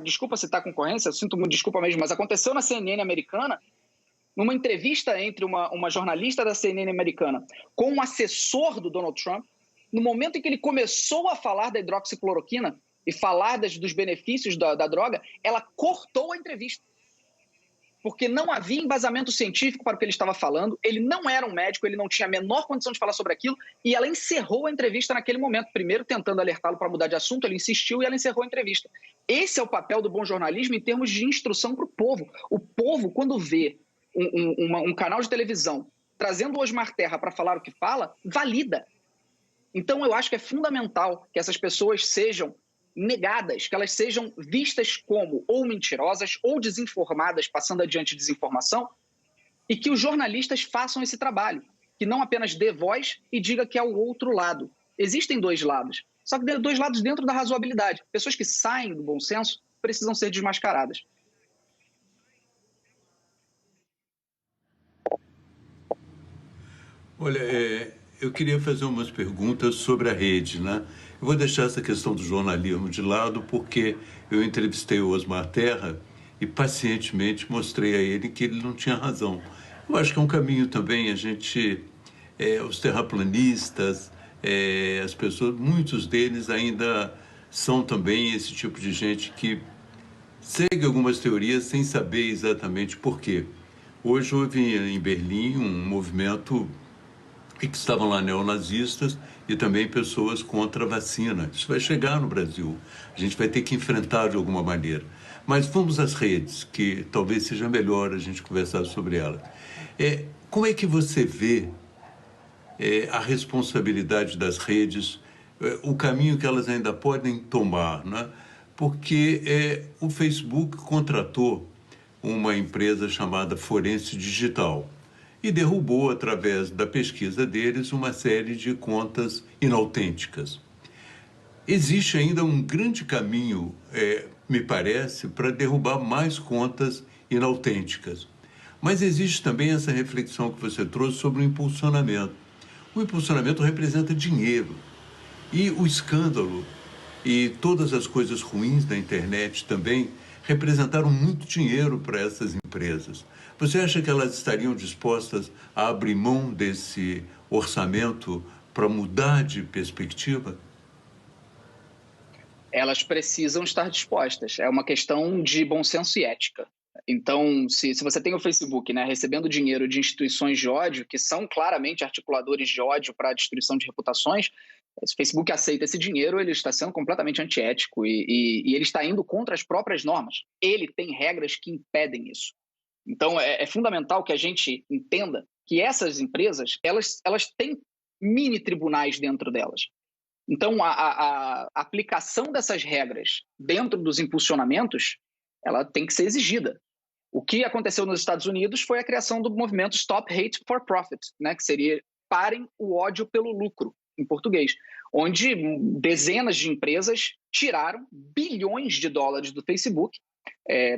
desculpa citar concorrência, eu sinto muito desculpa mesmo, mas aconteceu na CNN americana, numa entrevista entre uma jornalista da CNN americana com um assessor do Donald Trump, no momento em que ele começou a falar da hidroxicloroquina e falar dos benefícios da droga, ela cortou a entrevista. Porque não havia embasamento científico para o que ele estava falando, ele não era um médico, ele não tinha a menor condição de falar sobre aquilo, e ela encerrou a entrevista naquele momento, primeiro tentando alertá-lo para mudar de assunto, ele insistiu e ela encerrou a entrevista. Esse é o papel do bom jornalismo em termos de instrução para o povo. O povo, quando vê um canal de televisão trazendo o Osmar Terra para falar o que fala, valida. Então eu acho que é fundamental que essas pessoas sejam negadas, que elas sejam vistas como ou mentirosas ou desinformadas, passando adiante desinformação, e que os jornalistas façam esse trabalho, que não apenas dê voz e diga que é o outro lado. Existem dois lados, só que dois lados dentro da razoabilidade. Pessoas que saem do bom senso precisam ser desmascaradas. Olha, eu queria fazer umas perguntas sobre a rede, né? Eu vou deixar essa questão do jornalismo de lado, porque eu entrevistei o Osmar Terra e pacientemente mostrei a ele que ele não tinha razão. Eu acho que é um caminho também a gente, os terraplanistas, as pessoas, muitos deles ainda são também esse tipo de gente que segue algumas teorias sem saber exatamente por quê. Hoje houve em Berlim um movimento e que estavam lá neonazistas e também pessoas contra a vacina. Isso vai chegar no Brasil. A gente vai ter que enfrentar de alguma maneira. Mas vamos às redes, que talvez seja melhor a gente conversar sobre elas. Como é que você vê a responsabilidade das redes, o caminho que elas ainda podem tomar, né? Porque o Facebook contratou uma empresa chamada Forense Digital e derrubou, através da pesquisa deles, uma série de contas inautênticas. Existe ainda um grande caminho, me parece, para derrubar mais contas inautênticas. Mas existe também essa reflexão que você trouxe sobre o impulsionamento. O impulsionamento representa dinheiro. E o escândalo e todas as coisas ruins da internet também representaram muito dinheiro para essas empresas. Você acha que elas estariam dispostas a abrir mão desse orçamento para mudar de perspectiva? Elas precisam estar dispostas. É uma questão de bom senso e ética. Então, se você tem o Facebook, né, recebendo dinheiro de instituições de ódio, que são claramente articuladores de ódio para a destruição de reputações, se o Facebook aceita esse dinheiro, ele está sendo completamente antiético e ele está indo contra as próprias normas. Ele tem regras que impedem isso. Então, é fundamental que a gente entenda que essas empresas, elas têm mini tribunais dentro delas. Então, a aplicação dessas regras dentro dos impulsionamentos, ela tem que ser exigida. O que aconteceu nos Estados Unidos foi a criação do movimento Stop Hate for Profit, né, que seria Parem o ódio pelo lucro, em português, onde dezenas de empresas tiraram bilhões de dólares do Facebook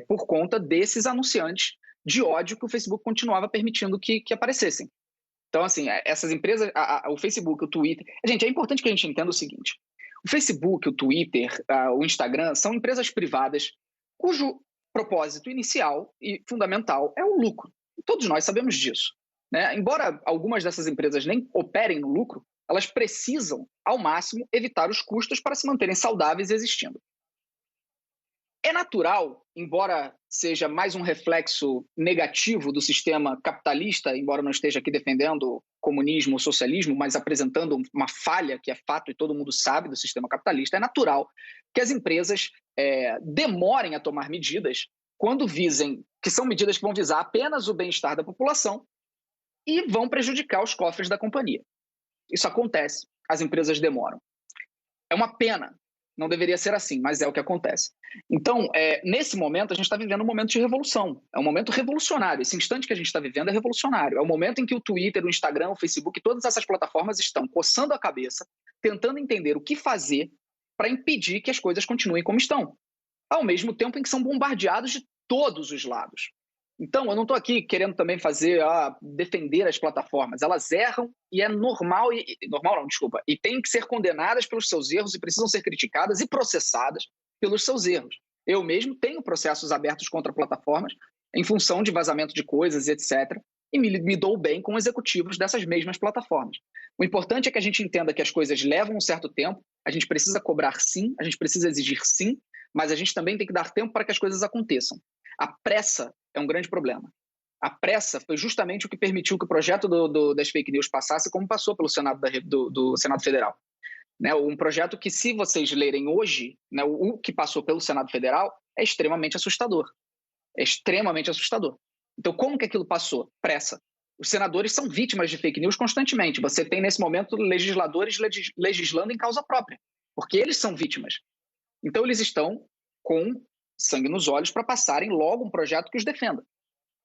por conta desses anunciantes de ódio que o Facebook continuava permitindo que aparecessem. Então, assim, essas empresas, o Facebook, o Twitter... Gente, é importante que a gente entenda o seguinte. O Facebook, o Twitter, o Instagram são empresas privadas cujo propósito inicial e fundamental é o lucro. Todos nós sabemos disso, né? Embora algumas dessas empresas nem operem no lucro, elas precisam, ao máximo, evitar os custos para se manterem saudáveis e existindo. É natural, embora seja mais um reflexo negativo do sistema capitalista, embora não esteja aqui defendendo comunismo ou socialismo, mas apresentando uma falha que é fato e todo mundo sabe do sistema capitalista, é natural que as empresas demorem a tomar medidas quando visem, que são medidas que vão visar apenas o bem-estar da população e vão prejudicar os cofres da companhia. Isso acontece, as empresas demoram. É uma pena. Não deveria ser assim, mas é o que acontece. Então, nesse momento, a gente está vivendo um momento de revolução. É um momento revolucionário. Esse instante que a gente está vivendo é revolucionário. É o momento em que o Twitter, o Instagram, o Facebook, todas essas plataformas estão coçando a cabeça, tentando entender o que fazer para impedir que as coisas continuem como estão. Ao mesmo tempo em que são bombardeados de todos os lados. Então, eu não estou aqui querendo também defender as plataformas. Elas erram e é normal, e têm que ser condenadas pelos seus erros e precisam ser criticadas e processadas pelos seus erros. Eu mesmo tenho processos abertos contra plataformas em função de vazamento de coisas, etc., e me dou bem com executivos dessas mesmas plataformas. O importante é que a gente entenda que as coisas levam um certo tempo, a gente precisa cobrar sim, a gente precisa exigir sim, mas a gente também tem que dar tempo para que as coisas aconteçam. A pressa é um grande problema. A pressa foi justamente o que permitiu que o projeto das fake news passasse como passou pelo Senado do Senado Federal. Né, um projeto que, se vocês lerem hoje, né, o que passou pelo Senado Federal é extremamente assustador. É extremamente assustador. Então, como que aquilo passou? Pressa. Os senadores são vítimas de fake news constantemente. Você tem, nesse momento, legisladores legislando em causa própria, porque eles são vítimas. Então, eles estão com sangue nos olhos para passarem logo um projeto que os defenda.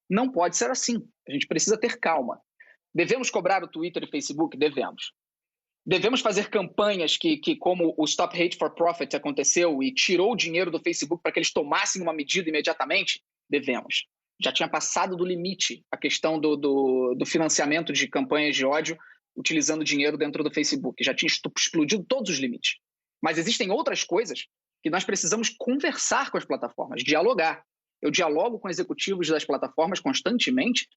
Não pode ser assim. A gente precisa ter calma. Devemos cobrar o Twitter e o Facebook? Devemos. Devemos fazer campanhas que como o Stop Hate for Profit aconteceu e tirou o dinheiro do Facebook para que eles tomassem uma medida imediatamente? Devemos. Já tinha passado do limite a questão do financiamento de campanhas de ódio utilizando dinheiro dentro do Facebook. Já tinha explodido todos os limites. Mas existem outras coisas que nós precisamos conversar com as plataformas, dialogar. Eu dialogo com executivos das plataformas constantemente,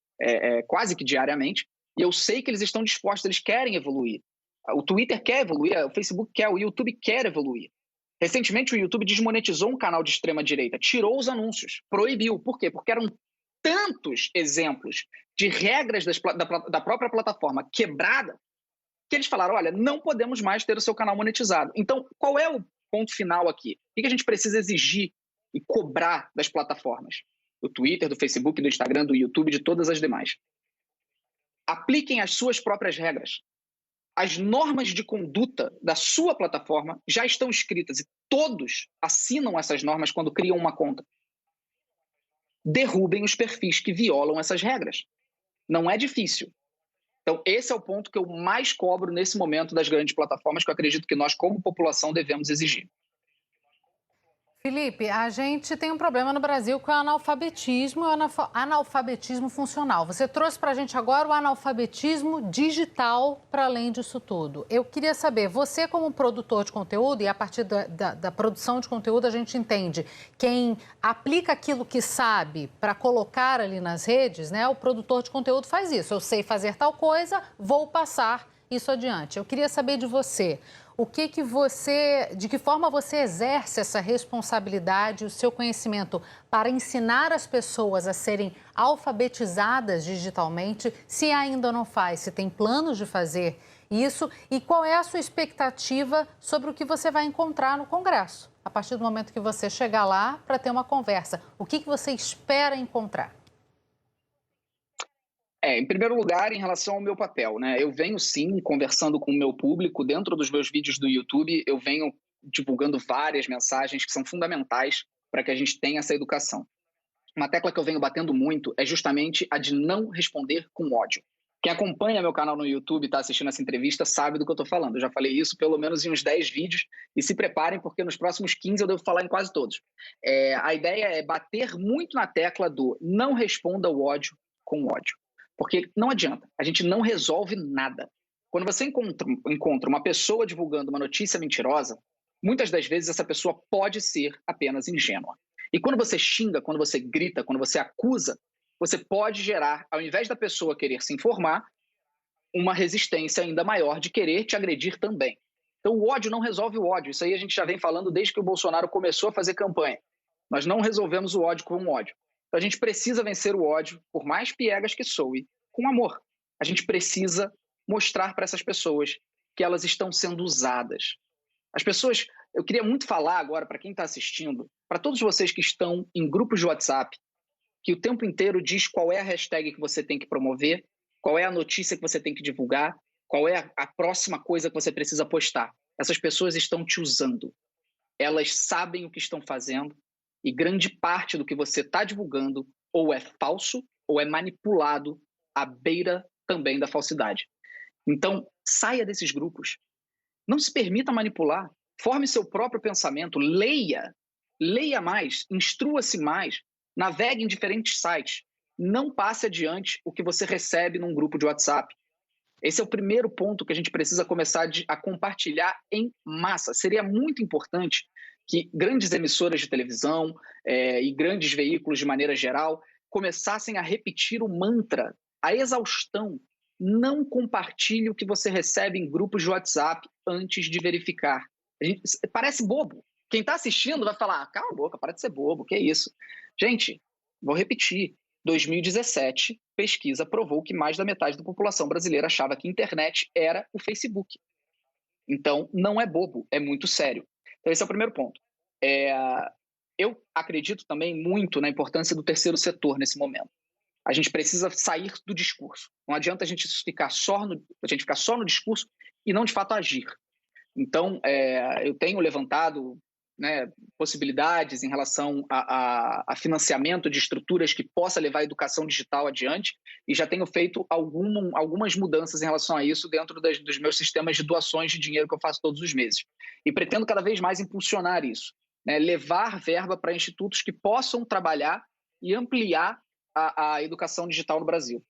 quase que diariamente, e eu sei que eles estão dispostos, eles querem evoluir. O Twitter quer evoluir, o Facebook quer, o YouTube quer evoluir. Recentemente, o YouTube desmonetizou um canal de extrema-direita, tirou os anúncios, proibiu. Por quê? Porque eram tantos exemplos de regras da própria plataforma quebrada que eles falaram, olha, não podemos mais ter o seu canal monetizado. Então, qual é o ponto final aqui? O que a gente precisa exigir e cobrar das plataformas, do Twitter, do Facebook, do Instagram, do YouTube, de todas as demais. Apliquem as suas próprias regras. As normas de conduta da sua plataforma já estão escritas e todos assinam essas normas quando criam uma conta. Derrubem os perfis que violam essas regras. Não é difícil. Então, esse é o ponto que eu mais cobro nesse momento das grandes plataformas, que eu acredito que nós, como população, devemos exigir. Felipe, a gente tem um problema no Brasil com o analfabetismo e o analfabetismo funcional. Você trouxe para a gente agora o analfabetismo digital para além disso tudo. Eu queria saber, você como produtor de conteúdo, e a partir da produção de conteúdo a gente entende quem aplica aquilo que sabe para colocar ali nas redes, né? O produtor de conteúdo faz isso. Eu sei fazer tal coisa, vou passar isso adiante. Eu queria saber de você. De que forma você exerce essa responsabilidade, o seu conhecimento para ensinar as pessoas a serem alfabetizadas digitalmente, se ainda não faz, se tem planos de fazer isso e qual é a sua expectativa sobre o que você vai encontrar no Congresso, a partir do momento que você chegar lá para ter uma conversa. O que você espera encontrar? Em primeiro lugar, em relação ao meu papel, né? Eu venho sim conversando com o meu público dentro dos meus vídeos do YouTube, eu venho divulgando várias mensagens que são fundamentais para que a gente tenha essa educação. Uma tecla que eu venho batendo muito é justamente a de não responder com ódio. Quem acompanha meu canal no YouTube e está assistindo essa entrevista sabe do que eu estou falando. Eu já falei isso pelo menos em uns 10 vídeos e se preparem porque nos próximos 15 eu devo falar em quase todos. A ideia é bater muito na tecla do não responda o ódio com ódio. Porque não adianta, a gente não resolve nada. Quando você encontra uma pessoa divulgando uma notícia mentirosa, muitas das vezes essa pessoa pode ser apenas ingênua. E quando você xinga, quando você grita, quando você acusa, você pode gerar, ao invés da pessoa querer se informar, uma resistência ainda maior de querer te agredir também. Então o ódio não resolve o ódio. Isso aí a gente já vem falando desde que o Bolsonaro começou a fazer campanha. Nós não resolvemos o ódio com o ódio. Então a gente precisa vencer o ódio, por mais piegas que soe, com amor. A gente precisa mostrar para essas pessoas que elas estão sendo usadas. As pessoas, eu queria muito falar agora para quem está assistindo, para todos vocês que estão em grupos de WhatsApp, que o tempo inteiro diz qual é a hashtag que você tem que promover, qual é a notícia que você tem que divulgar, qual é a próxima coisa que você precisa postar. Essas pessoas estão te usando. Elas sabem o que estão fazendo e grande parte do que você está divulgando ou é falso ou é manipulado à beira também da falsidade. Então, saia desses grupos. Não se permita manipular. Forme seu próprio pensamento. Leia mais, instrua-se mais, navegue em diferentes sites. Não passe adiante o que você recebe num grupo de WhatsApp. Esse é o primeiro ponto que a gente precisa começar a compartilhar em massa. Seria muito importante que grandes emissoras de televisão e grandes veículos de maneira geral começassem a repetir o mantra, a exaustão. Não compartilhe o que você recebe em grupos de WhatsApp antes de verificar. Parece bobo. Quem está assistindo vai falar, cala a boca, para de ser bobo, que é isso? Gente, vou repetir. 2017, pesquisa provou que mais da metade da população brasileira achava que a internet era o Facebook. Então, não é bobo, é muito sério. Então, esse é o primeiro ponto. Eu acredito também muito na importância do terceiro setor nesse momento. A gente precisa sair do discurso. Não adianta a gente ficar só no discurso e não, de fato, agir. Então, eu tenho levantado possibilidades em relação a financiamento de estruturas que possa levar a educação digital adiante e já tenho feito algumas mudanças em relação a isso dentro dos meus sistemas de doações de dinheiro que eu faço todos os meses. E pretendo cada vez mais impulsionar isso, levar verba para institutos que possam trabalhar e ampliar a educação digital no Brasil.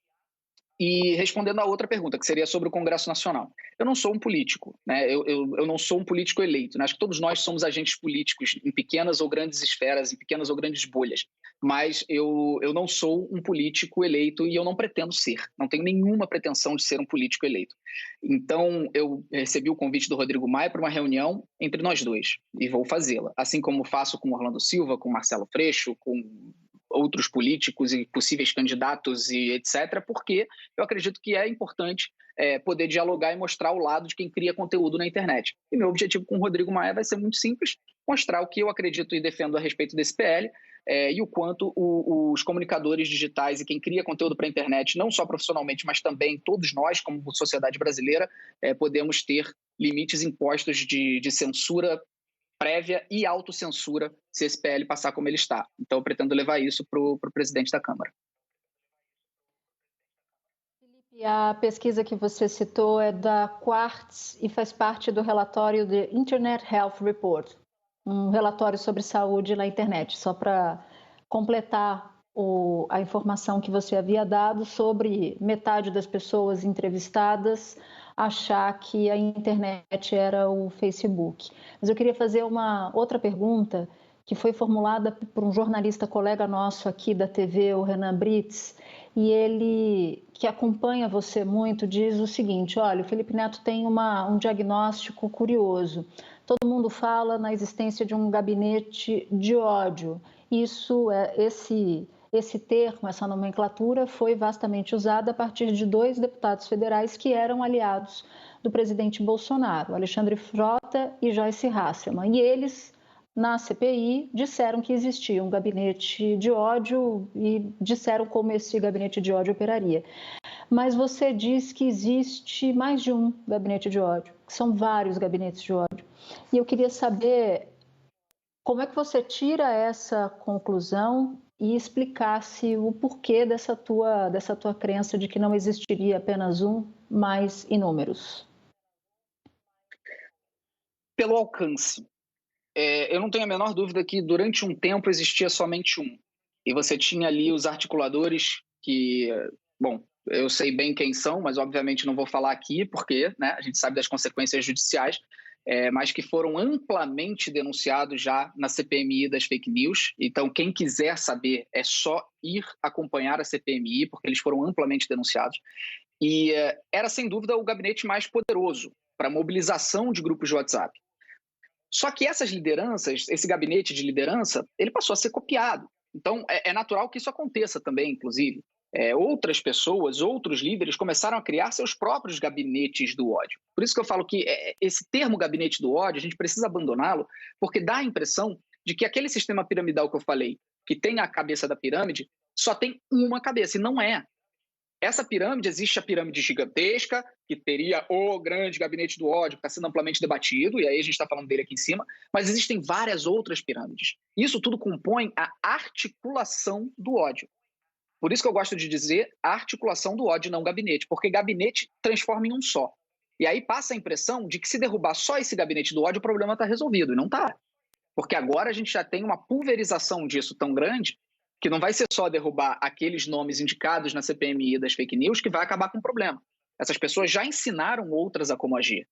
E respondendo a outra pergunta, que seria sobre o Congresso Nacional. Eu não sou um político, eu não sou um político eleito. Acho que todos nós somos agentes políticos em pequenas ou grandes esferas, em pequenas ou grandes bolhas. Mas eu não sou um político eleito e eu não pretendo ser. Não tenho nenhuma pretensão de ser um político eleito. Então, eu recebi o convite do Rodrigo Maia para uma reunião entre nós dois. E vou fazê-la. Assim como faço com o Orlando Silva, com o Marcelo Freixo, com outros políticos e possíveis candidatos e etc., porque eu acredito que é importante poder dialogar e mostrar o lado de quem cria conteúdo na internet. E meu objetivo com o Rodrigo Maia vai ser muito simples, mostrar o que eu acredito e defendo a respeito desse PL, e o quanto os comunicadores digitais e quem cria conteúdo para a internet, não só profissionalmente, mas também todos nós, como sociedade brasileira, podemos ter limites impostos de censura prévia e autocensura se esse PL passar como ele está. Então, eu pretendo levar isso para o presidente da Câmara. Felipe, a pesquisa que você citou é da Quartz e faz parte do relatório The Internet Health Report, um relatório sobre saúde na internet, só para completar a informação que você havia dado sobre metade das pessoas entrevistadas achar que a internet era o Facebook. Mas eu queria fazer uma outra pergunta que foi formulada por um jornalista colega nosso aqui da TV, o Renan Brits, e ele, que acompanha você muito, diz o seguinte: olha, o Felipe Neto tem um diagnóstico curioso. Todo mundo fala na existência de um gabinete de ódio. Esse termo, essa nomenclatura, foi vastamente usada a partir de 2 deputados federais que eram aliados do presidente Bolsonaro, Alexandre Frota e Joyce Hasselmann. E eles, na CPI, disseram que existia um gabinete de ódio e disseram como esse gabinete de ódio operaria. Mas você diz que existe mais de um gabinete de ódio, que são vários gabinetes de ódio. E eu queria saber como é que você tira essa conclusão e explicasse o porquê dessa tua crença de que não existiria apenas um, mas inúmeros. Pelo alcance. Eu não tenho a menor dúvida que durante um tempo existia somente um. E você tinha ali os articuladores que, bom, eu sei bem quem são, mas obviamente não vou falar aqui porque, né, a gente sabe das consequências judiciais, mas que foram amplamente denunciados já na CPMI das fake news. Então, quem quiser saber é só ir acompanhar a CPMI, porque eles foram amplamente denunciados. E era, sem dúvida, o gabinete mais poderoso para mobilização de grupos de WhatsApp. Só que essas lideranças, esse gabinete de liderança, ele passou a ser copiado. Então, é natural que isso aconteça também, inclusive. Outras pessoas, outros líderes começaram a criar seus próprios gabinetes do ódio. Por isso que eu falo que esse termo gabinete do ódio, a gente precisa abandoná-lo, porque dá a impressão de que aquele sistema piramidal que eu falei, que tem a cabeça da pirâmide, só tem uma cabeça, e não é. Essa pirâmide, existe a pirâmide gigantesca, que teria o grande gabinete do ódio, que está sendo amplamente debatido, e aí a gente está falando dele aqui em cima, mas existem várias outras pirâmides. Isso tudo compõe a articulação do ódio. Por isso que eu gosto de dizer a articulação do ódio, não gabinete, porque gabinete transforma em um só. E aí passa a impressão de que se derrubar só esse gabinete do ódio, o problema está resolvido, e não está. Porque agora a gente já tem uma pulverização disso tão grande que não vai ser só derrubar aqueles nomes indicados na CPMI das fake news que vai acabar com o problema. Essas pessoas já ensinaram outras a como agir.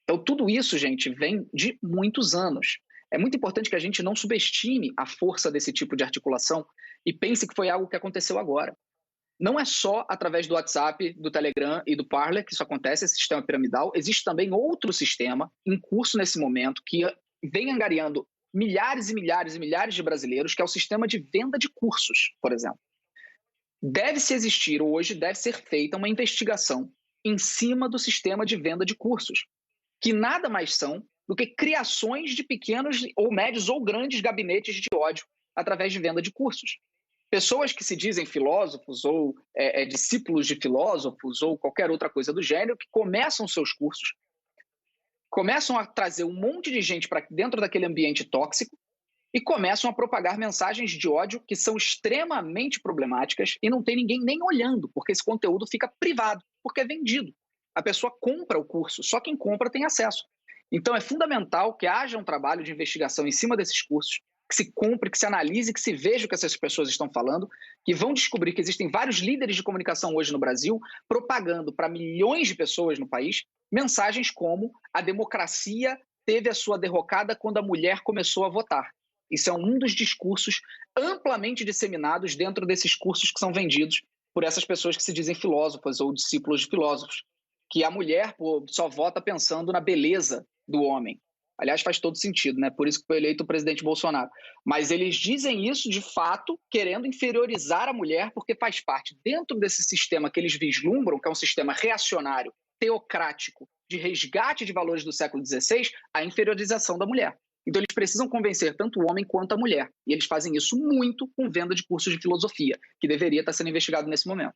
Então, tudo isso, gente, vem de muitos anos. É muito importante que a gente não subestime a força desse tipo de articulação e pense que foi algo que aconteceu agora. Não é só através do WhatsApp, do Telegram e do Parler que isso acontece, esse sistema piramidal. Existe também outro sistema em curso nesse momento que vem angariando milhares e milhares e milhares de brasileiros, que é o sistema de venda de cursos, por exemplo. Deve-se existir hoje, deve ser feita uma investigação em cima do sistema de venda de cursos, que nada mais são do que criações de pequenos ou médios ou grandes gabinetes de ódio através de venda de cursos. Pessoas que se dizem filósofos ou discípulos de filósofos ou qualquer outra coisa do gênero, que começam seus cursos, começam a trazer um monte de gente para dentro daquele ambiente tóxico e começam a propagar mensagens de ódio que são extremamente problemáticas e não tem ninguém nem olhando, porque esse conteúdo fica privado, porque é vendido. A pessoa compra o curso, só quem compra tem acesso. Então é fundamental que haja um trabalho de investigação em cima desses cursos, que se compre, que se analise, que se veja o que essas pessoas estão falando, que vão descobrir que existem vários líderes de comunicação hoje no Brasil propagando para milhões de pessoas no país mensagens como a democracia teve a sua derrocada quando a mulher começou a votar. Isso é um dos discursos amplamente disseminados dentro desses cursos que são vendidos por essas pessoas que se dizem filósofas ou discípulos de filósofos, que a mulher só vota pensando na beleza do homem. Aliás, faz todo sentido, né? Por isso que foi eleito o presidente Bolsonaro. Mas eles dizem isso, de fato, querendo inferiorizar a mulher, porque faz parte, dentro desse sistema que eles vislumbram, que é um sistema reacionário, teocrático, de resgate de valores do século XVI, a inferiorização da mulher. Então, eles precisam convencer tanto o homem quanto a mulher. E eles fazem isso muito com venda de cursos de filosofia, que deveria estar sendo investigado nesse momento.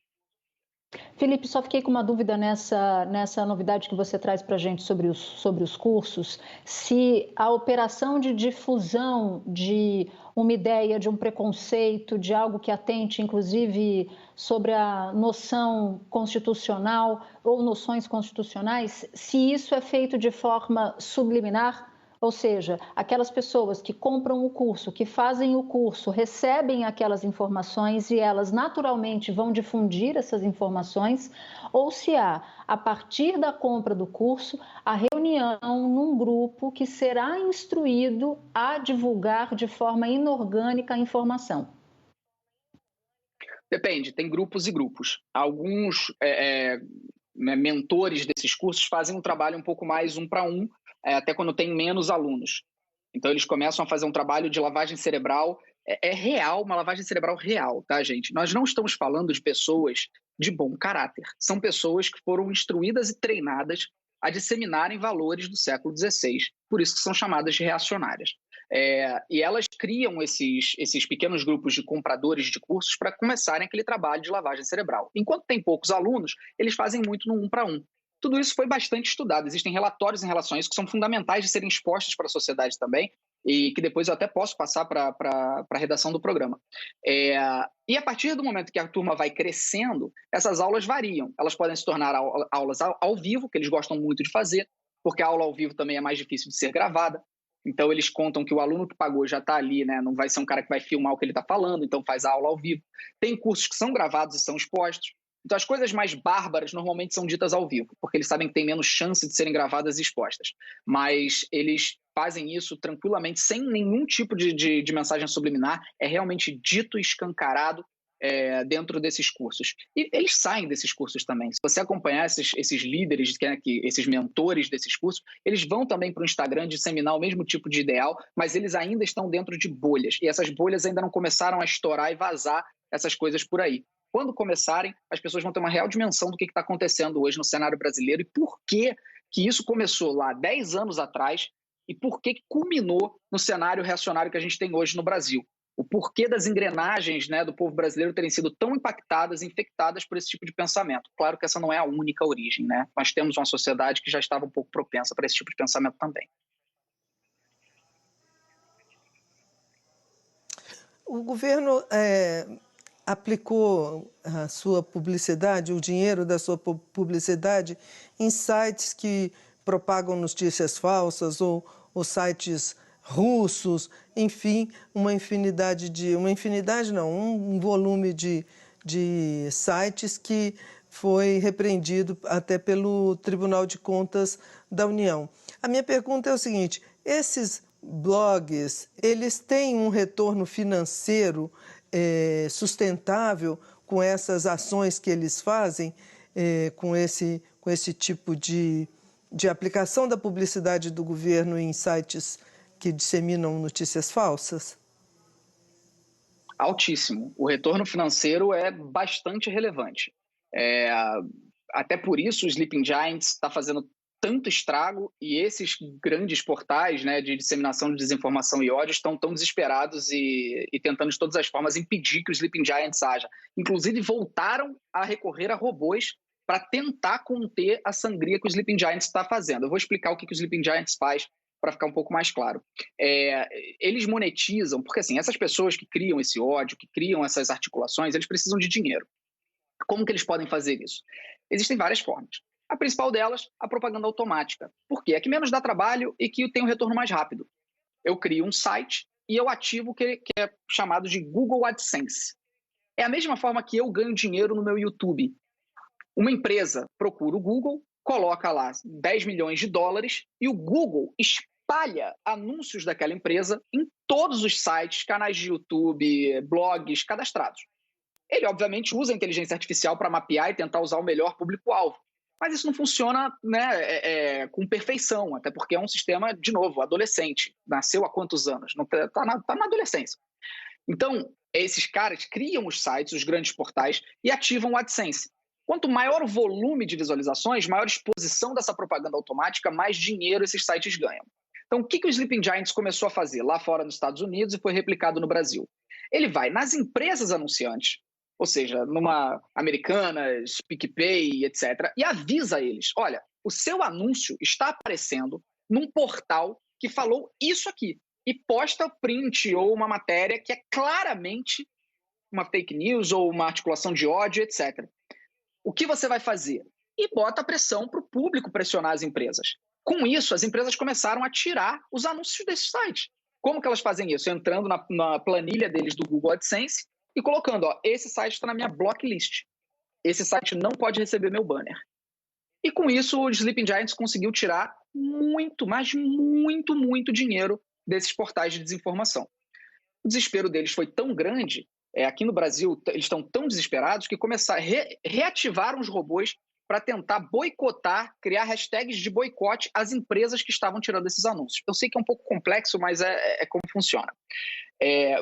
Felipe, só fiquei com uma dúvida nessa novidade que você traz para a gente sobre os cursos, se a operação de difusão de uma ideia, de um preconceito, de algo que atente, inclusive, sobre a noção constitucional ou noções constitucionais, se isso é feito de forma subliminar. Ou seja, aquelas pessoas que compram o curso, que fazem o curso, recebem aquelas informações e elas naturalmente vão difundir essas informações, ou se há, a partir da compra do curso, a reunião num grupo que será instruído a divulgar de forma inorgânica a informação. Depende, tem grupos e grupos. Alguns mentores desses cursos fazem um trabalho um pouco mais um para um, até quando tem menos alunos. Então, eles começam a fazer um trabalho de lavagem cerebral. É real, uma lavagem cerebral real, tá, gente? Nós não estamos falando de pessoas de bom caráter. São pessoas que foram instruídas e treinadas a disseminarem valores do século XVI. Por isso que são chamadas de reacionárias. E elas criam esses pequenos grupos de compradores de cursos para começarem aquele trabalho de lavagem cerebral. Enquanto tem poucos alunos, eles fazem muito no um para um. Tudo isso foi bastante estudado. Existem relatórios em relação a isso que são fundamentais de serem expostos para a sociedade também, e que depois eu até posso passar para a redação do programa. E a partir do momento que a turma vai crescendo, essas aulas variam. Elas podem se tornar aulas ao vivo, que eles gostam muito de fazer, porque a aula ao vivo também é mais difícil de ser gravada. Então, eles contam que o aluno que pagou já está ali, né? Não vai ser um cara que vai filmar o que ele está falando, então faz a aula ao vivo. Tem cursos que são gravados e são expostos. Então, as coisas mais bárbaras normalmente são ditas ao vivo, porque eles sabem que tem menos chance de serem gravadas e expostas. Mas eles fazem isso tranquilamente, sem nenhum tipo de mensagem subliminar. É realmente dito e escancarado dentro desses cursos. E eles saem desses cursos também. Se você acompanhar esses líderes, esses mentores desses cursos, eles vão também para o Instagram disseminar o mesmo tipo de ideal, mas eles ainda estão dentro de bolhas. E essas bolhas ainda não começaram a estourar e vazar essas coisas por aí. Quando começarem, as pessoas vão ter uma real dimensão do que está acontecendo hoje no cenário brasileiro e por que isso começou lá 10 anos atrás e por que culminou no cenário reacionário que a gente tem hoje no Brasil. O porquê das engrenagens, né, do povo brasileiro terem sido tão impactadas, infectadas por esse tipo de pensamento. Claro que essa não é a única origem, né? Nós temos uma sociedade que já estava um pouco propensa para esse tipo de pensamento também. O governo aplicou a sua publicidade, o dinheiro da sua publicidade, em sites que propagam notícias falsas ou sites russos, enfim, um volume de sites que foi repreendido até pelo Tribunal de Contas da União. A minha pergunta é o seguinte: esses blogs, eles têm um retorno financeiro sustentável com essas ações que eles fazem, com esse tipo de aplicação da publicidade do governo em sites que disseminam notícias falsas? Altíssimo. O retorno financeiro é bastante relevante. Até por isso o Sleeping Giants está fazendo tanto estrago e esses grandes portais, né, de disseminação de desinformação e ódio estão tão desesperados e tentando de todas as formas impedir que o Sleeping Giants haja. Inclusive voltaram a recorrer a robôs para tentar conter a sangria que o Sleeping Giants está fazendo. Eu vou explicar o que o Sleeping Giants faz para ficar um pouco mais claro. Eles monetizam, porque assim, essas pessoas que criam esse ódio, que criam essas articulações, eles precisam de dinheiro. Como que eles podem fazer isso? Existem várias formas. A principal delas, a propaganda automática. Por quê? É que menos dá trabalho e que tem um retorno mais rápido. Eu crio um site e eu ativo o que é chamado de Google AdSense. É a mesma forma que eu ganho dinheiro no meu YouTube. Uma empresa procura o Google, coloca lá 10 milhões de dólares e o Google espalha anúncios daquela empresa em todos os sites, canais de YouTube, blogs cadastrados. Ele, obviamente, usa a inteligência artificial para mapear e tentar usar o melhor público-alvo. Mas isso não funciona, né, com perfeição, até porque é um sistema, de novo, adolescente. Nasceu há quantos anos? Está na adolescência. Então, esses caras criam os sites, os grandes portais, e ativam o AdSense. Quanto maior o volume de visualizações, maior exposição dessa propaganda automática, mais dinheiro esses sites ganham. Então, o que o Sleeping Giants começou a fazer lá fora nos Estados Unidos e foi replicado no Brasil? Ele vai nas empresas anunciantes, ou seja, numa Americanas, PicPay, etc., e avisa eles, olha, o seu anúncio está aparecendo num portal que falou isso aqui, e posta print ou uma matéria que é claramente uma fake news ou uma articulação de ódio, etc. O que você vai fazer? E bota pressão para o público pressionar as empresas. Com isso, as empresas começaram a tirar os anúncios desses sites. Como que elas fazem isso? Entrando na planilha deles do Google AdSense e colocando, esse site está na minha blocklist. Esse site não pode receber meu banner. E com isso, o Sleeping Giants conseguiu tirar muito, mas muito, muito dinheiro desses portais de desinformação. O desespero deles foi tão grande, aqui no Brasil eles estão tão desesperados que reativaram os robôs para tentar boicotar, criar hashtags de boicote às empresas que estavam tirando esses anúncios. Eu sei que é um pouco complexo, mas é como funciona.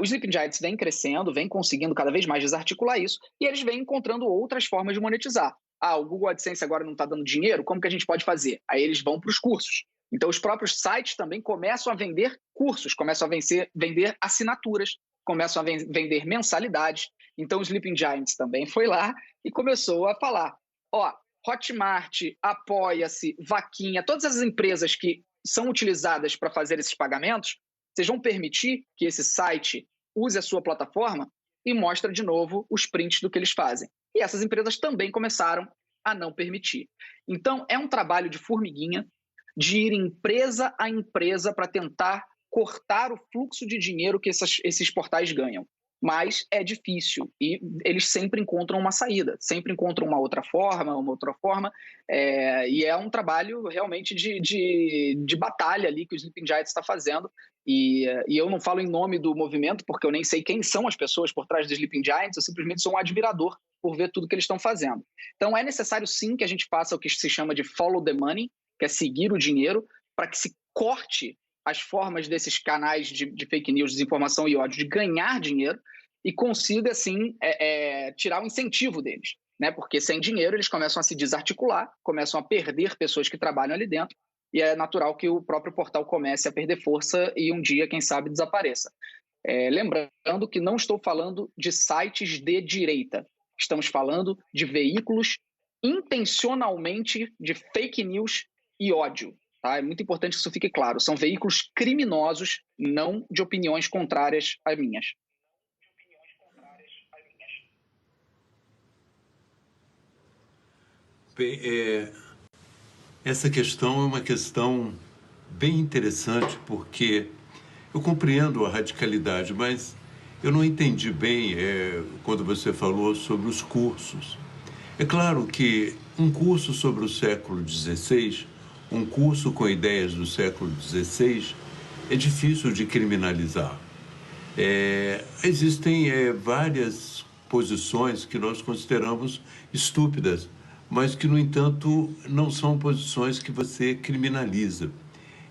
Os Sleeping Giants vêm crescendo, vêm conseguindo cada vez mais desarticular isso, e eles vêm encontrando outras formas de monetizar. O Google AdSense agora não está dando dinheiro, como que a gente pode fazer? Aí eles vão para os cursos. Então, os próprios sites também começam a vender cursos, começam a vender assinaturas, começam a vender mensalidades. Então, o Sleeping Giants também foi lá e começou a falar, Hotmart, Apoia-se, Vaquinha, todas as empresas que são utilizadas para fazer esses pagamentos, vocês vão permitir que esse site use a sua plataforma e mostra de novo os prints do que eles fazem. E essas empresas também começaram a não permitir. Então, é um trabalho de formiguinha, de ir empresa a empresa para tentar cortar o fluxo de dinheiro que esses portais ganham. Mas é difícil e eles sempre encontram uma saída, sempre encontram uma outra forma, e é um trabalho realmente de batalha ali que o Sleeping Giants está fazendo. E eu não falo em nome do movimento, porque eu nem sei quem são as pessoas por trás do Sleeping Giants, eu simplesmente sou um admirador por ver tudo que eles estão fazendo. Então é necessário sim que a gente faça o que se chama de follow the money, que é seguir o dinheiro, para que se corte as formas desses canais de fake news, desinformação e ódio de ganhar dinheiro e consiga, assim, tirar o incentivo deles, né? Porque sem dinheiro eles começam a se desarticular, começam a perder pessoas que trabalham ali dentro e é natural que o próprio portal comece a perder força e um dia, quem sabe, desapareça. Lembrando que não estou falando de sites de direita, estamos falando de veículos intencionalmente de fake news e ódio. Tá? É muito importante que isso fique claro. São veículos criminosos, não de opiniões contrárias às minhas. Bem, essa questão é uma questão bem interessante, porque eu compreendo a radicalidade, mas eu não entendi bem quando você falou sobre os cursos. É claro que um curso sobre o século XVI, um curso com ideias do século XVI, é difícil de criminalizar. Existem várias posições que nós consideramos estúpidas, mas que, no entanto, não são posições que você criminaliza.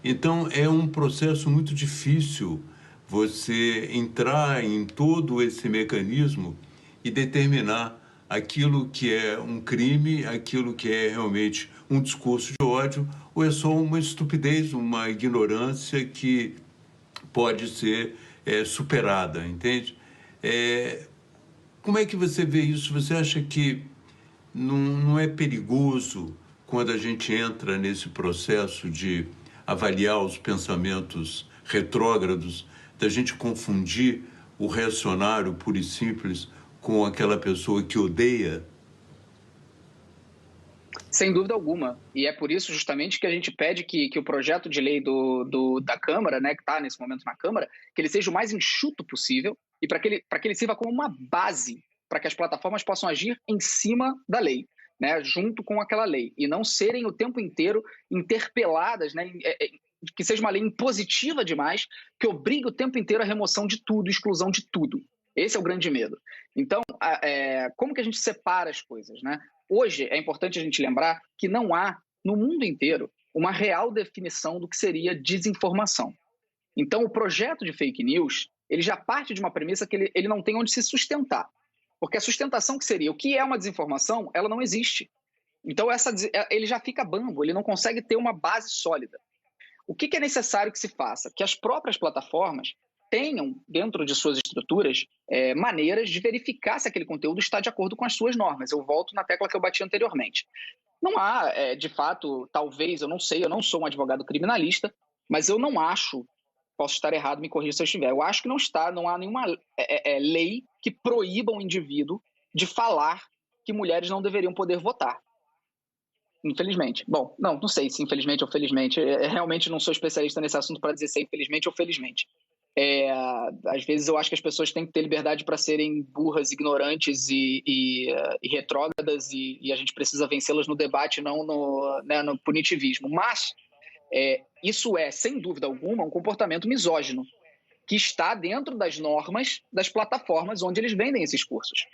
Então, é um processo muito difícil você entrar em todo esse mecanismo e determinar aquilo que é um crime, aquilo que é realmente um discurso de ódio, ou é só uma estupidez, uma ignorância que pode ser superada, entende? Como é que você vê isso? Você acha que não é perigoso quando a gente entra nesse processo de avaliar os pensamentos retrógrados, da gente confundir o reacionário puro e simples com aquela pessoa que odeia? Sem dúvida alguma. E é por isso justamente que a gente pede que o projeto de lei da Câmara, né, que está nesse momento na Câmara, que ele seja o mais enxuto possível e para que ele sirva como uma base para que as plataformas possam agir em cima da lei, né, junto com aquela lei, e não serem o tempo inteiro interpeladas, né, que seja uma lei impositiva demais, que obrigue o tempo inteiro a remoção de tudo, exclusão de tudo. Esse é o grande medo. Então, como que a gente separa as coisas, né? Hoje é importante a gente lembrar que não há, no mundo inteiro, uma real definição do que seria desinformação. Então, o projeto de fake news, ele já parte de uma premissa que ele não tem onde se sustentar. Porque a sustentação que seria o que é uma desinformação, ela não existe. Então, ele já fica bambo, ele não consegue ter uma base sólida. O que é necessário que se faça? Que as próprias plataformas tenham, dentro de suas estruturas, maneiras de verificar se aquele conteúdo está de acordo com as suas normas. Eu volto na tecla que eu bati anteriormente. Não há, de fato, talvez, eu não sei, eu não sou um advogado criminalista, mas eu não acho, posso estar errado, me corrija se eu estiver, eu acho que não há nenhuma lei que proíba um indivíduo de falar que mulheres não deveriam poder votar. Infelizmente. Bom, não sei se infelizmente ou felizmente. Realmente não sou especialista nesse assunto para dizer se é infelizmente ou felizmente. Às vezes eu acho que as pessoas têm que ter liberdade para serem burras, ignorantes e retrógradas e a gente precisa vencê-las no debate, não no punitivismo. Mas isso é, sem dúvida alguma, um comportamento misógino que está dentro das normas das plataformas onde eles vendem esses cursos.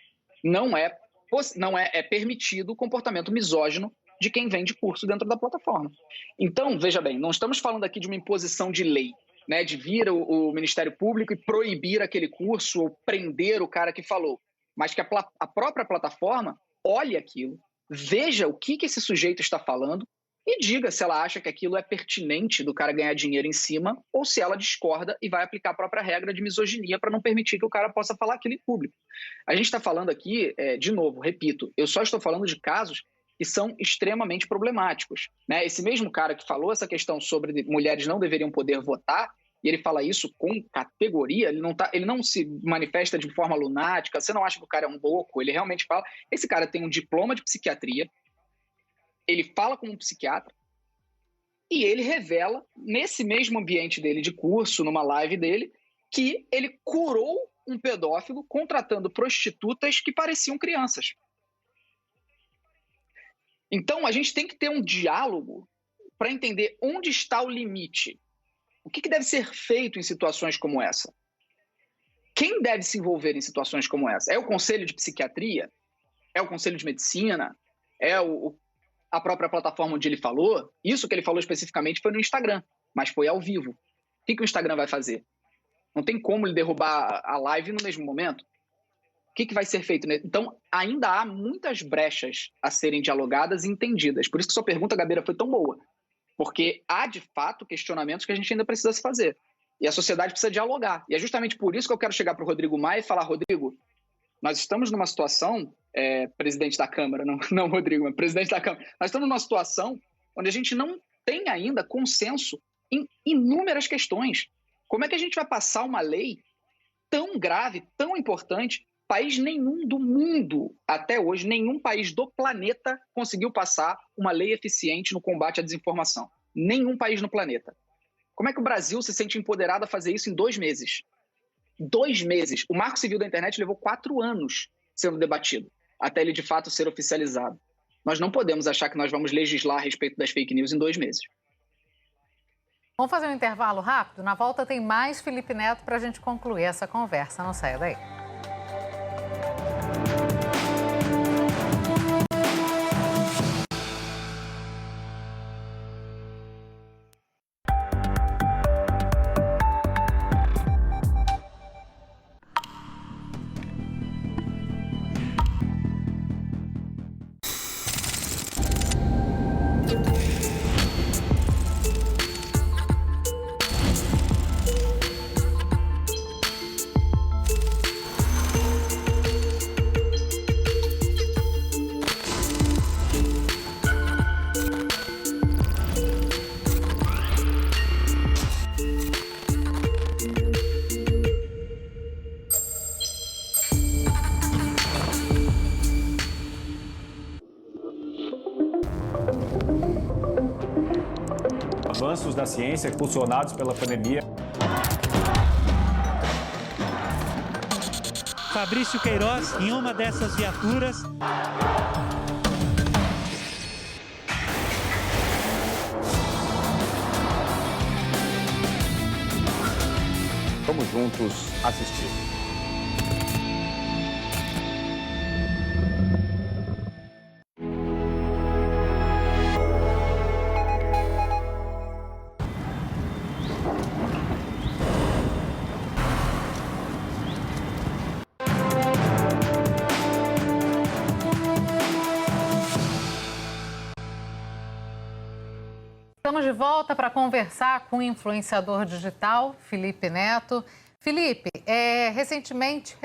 Não é permitido o comportamento misógino de quem vende curso dentro da plataforma. Então, veja bem, não estamos falando aqui de uma imposição de lei, né, de vir o Ministério Público e proibir aquele curso ou prender o cara que falou, mas que a própria plataforma olhe aquilo, veja o que esse sujeito está falando e diga se ela acha que aquilo é pertinente do cara ganhar dinheiro em cima ou se ela discorda e vai aplicar a própria regra de misoginia para não permitir que o cara possa falar aquilo em público. A gente está falando aqui, de novo, repito, eu só estou falando de casos que são extremamente problemáticos, né? Esse mesmo cara que falou essa questão sobre mulheres não deveriam poder votar, e ele fala isso com categoria, ele não se manifesta de forma lunática, você não acha que o cara é um louco, ele realmente fala. Esse cara tem um diploma de psiquiatria, ele fala como um psiquiatra, e ele revela, nesse mesmo ambiente dele de curso, numa live dele, que ele curou um pedófilo contratando prostitutas que pareciam crianças. Então, a gente tem que ter um diálogo para entender onde está o limite. O que deve ser feito em situações como essa? Quem deve se envolver em situações como essa? É o Conselho de Psiquiatria? É o Conselho de Medicina? É a própria plataforma onde ele falou? Isso que ele falou especificamente foi no Instagram, mas foi ao vivo. O que o Instagram vai fazer? Não tem como ele derrubar a live no mesmo momento? O que vai ser feito? Então, ainda há muitas brechas a serem dialogadas e entendidas. Por isso que sua pergunta, Gabeira, foi tão boa. Porque há, de fato, questionamentos que a gente ainda precisa se fazer. E a sociedade precisa dialogar. E é justamente por isso que eu quero chegar para o Rodrigo Maia e falar, Rodrigo, nós estamos numa situação, presidente da Câmara, não Rodrigo, mas presidente da Câmara, nós estamos numa situação onde a gente não tem ainda consenso em inúmeras questões. Como é que a gente vai passar uma lei tão grave, tão importante? País nenhum do mundo, até hoje, nenhum país do planeta conseguiu passar uma lei eficiente no combate à desinformação. Nenhum país no planeta. Como é que o Brasil se sente empoderado a fazer isso em 2 meses? 2 meses. O Marco Civil da Internet levou 4 anos sendo debatido, até ele de fato ser oficializado. Nós não podemos achar que nós vamos legislar a respeito das fake news em 2 meses. Vamos fazer um intervalo rápido? Na volta tem mais Felipe Neto para a gente concluir essa conversa. Não saia daí. Avanços da ciência impulsionados pela pandemia. Fabrício Queiroz em uma dessas viaturas. Vamos juntos assistir. Estamos de volta para conversar com o influenciador digital, Felipe Neto. Felipe, recentemente,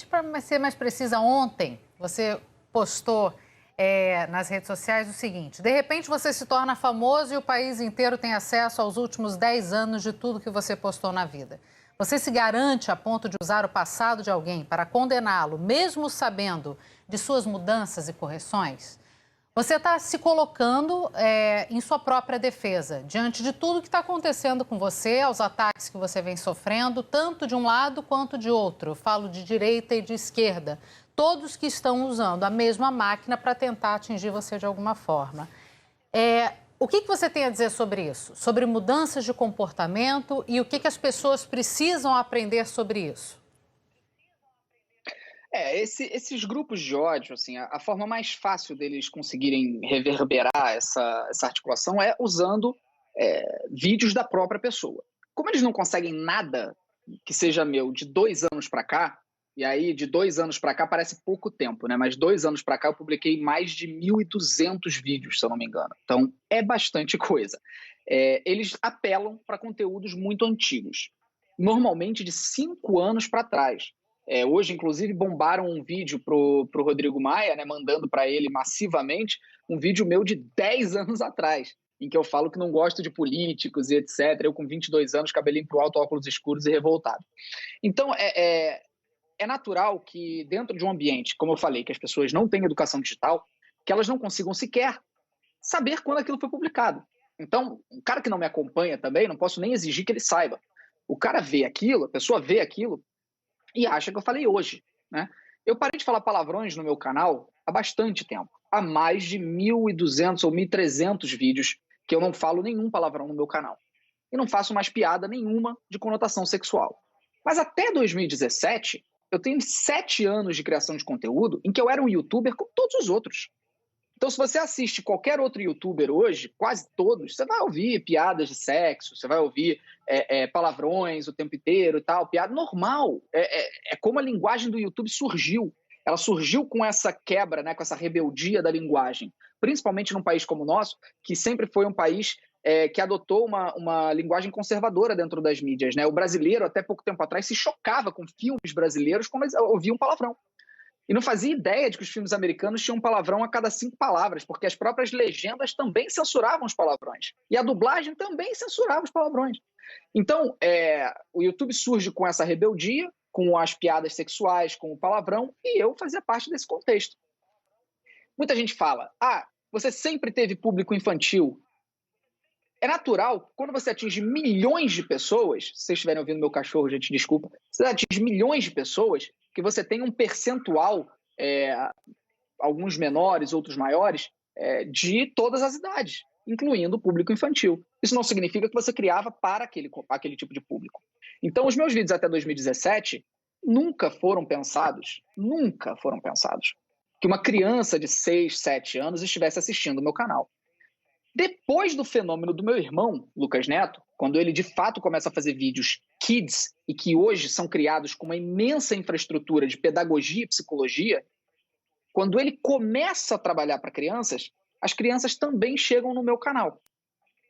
para ser mais precisa, ontem, você postou nas redes sociais o seguinte: de repente você se torna famoso e o país inteiro tem acesso aos últimos 10 anos de tudo que você postou na vida. Você se garante a ponto de usar o passado de alguém para condená-lo, mesmo sabendo de suas mudanças e correções? Você está se colocando em sua própria defesa, diante de tudo que está acontecendo com você, aos ataques que você vem sofrendo, tanto de um lado quanto de outro. Eu falo de direita e de esquerda, todos que estão usando a mesma máquina para tentar atingir você de alguma forma. O que você tem a dizer sobre isso? Sobre mudanças de comportamento e o que as pessoas precisam aprender sobre isso? Esses grupos de ódio, assim, a forma mais fácil deles conseguirem reverberar essa articulação é usando vídeos da própria pessoa. Como eles não conseguem nada que seja meu de 2 anos para cá, e aí de 2 anos para cá parece pouco tempo, né? Mas 2 anos para cá eu publiquei mais de 1.200 vídeos, se eu não me engano. Então é bastante coisa. Eles apelam para conteúdos muito antigos, normalmente de 5 anos para trás. Hoje, inclusive, bombaram um vídeo pro Rodrigo Maia, né, mandando para ele massivamente um vídeo meu de 10 anos atrás, em que eu falo que não gosto de políticos e etc. Eu com 22 anos, cabelinho pro alto, óculos escuros e revoltado. Então, é natural que dentro de um ambiente, como eu falei, que as pessoas não têm educação digital, que elas não consigam sequer saber quando aquilo foi publicado. Então, um cara que não me acompanha também, não posso nem exigir que ele saiba. O cara vê aquilo, a pessoa vê aquilo, e acha que eu falei hoje, né? Eu parei de falar palavrões no meu canal há bastante tempo. Há mais de 1.200 ou 1.300 vídeos que eu não falo nenhum palavrão no meu canal. E não faço mais piada nenhuma de conotação sexual. Mas até 2017, eu tenho 7 anos de criação de conteúdo em que eu era um youtuber como todos os outros. Então, se você assiste qualquer outro youtuber hoje, quase todos, você vai ouvir piadas de sexo, você vai ouvir palavrões o tempo inteiro e tal, piada normal. É como a linguagem do YouTube surgiu. Ela surgiu com essa quebra, né, com essa rebeldia da linguagem, principalmente num país como o nosso, que sempre foi um país que adotou uma linguagem conservadora dentro das mídias, né? O brasileiro, até pouco tempo atrás, se chocava com filmes brasileiros quando eles ouviam palavrão. E não fazia ideia de que os filmes americanos tinham palavrão a cada 5 palavras, porque as próprias legendas também censuravam os palavrões. E a dublagem também censurava os palavrões. Então, o YouTube surge com essa rebeldia, com as piadas sexuais, com o palavrão, e eu fazia parte desse contexto. Muita gente fala, você sempre teve público infantil. É natural, quando você atinge milhões de pessoas, se vocês estiverem ouvindo meu cachorro, gente, desculpa, você atinge milhões de pessoas, que você tem um percentual, alguns menores, outros maiores, de todas as idades, incluindo o público infantil. Isso não significa que você criava para aquele tipo de público. Então, os meus vídeos até 2017 nunca foram pensados que uma criança de 6, 7 anos estivesse assistindo o meu canal. Depois do fenômeno do meu irmão, Lucas Neto, quando ele de fato começa a fazer vídeos kids e que hoje são criados com uma imensa infraestrutura de pedagogia e psicologia, quando ele começa a trabalhar para crianças, as crianças também chegam no meu canal.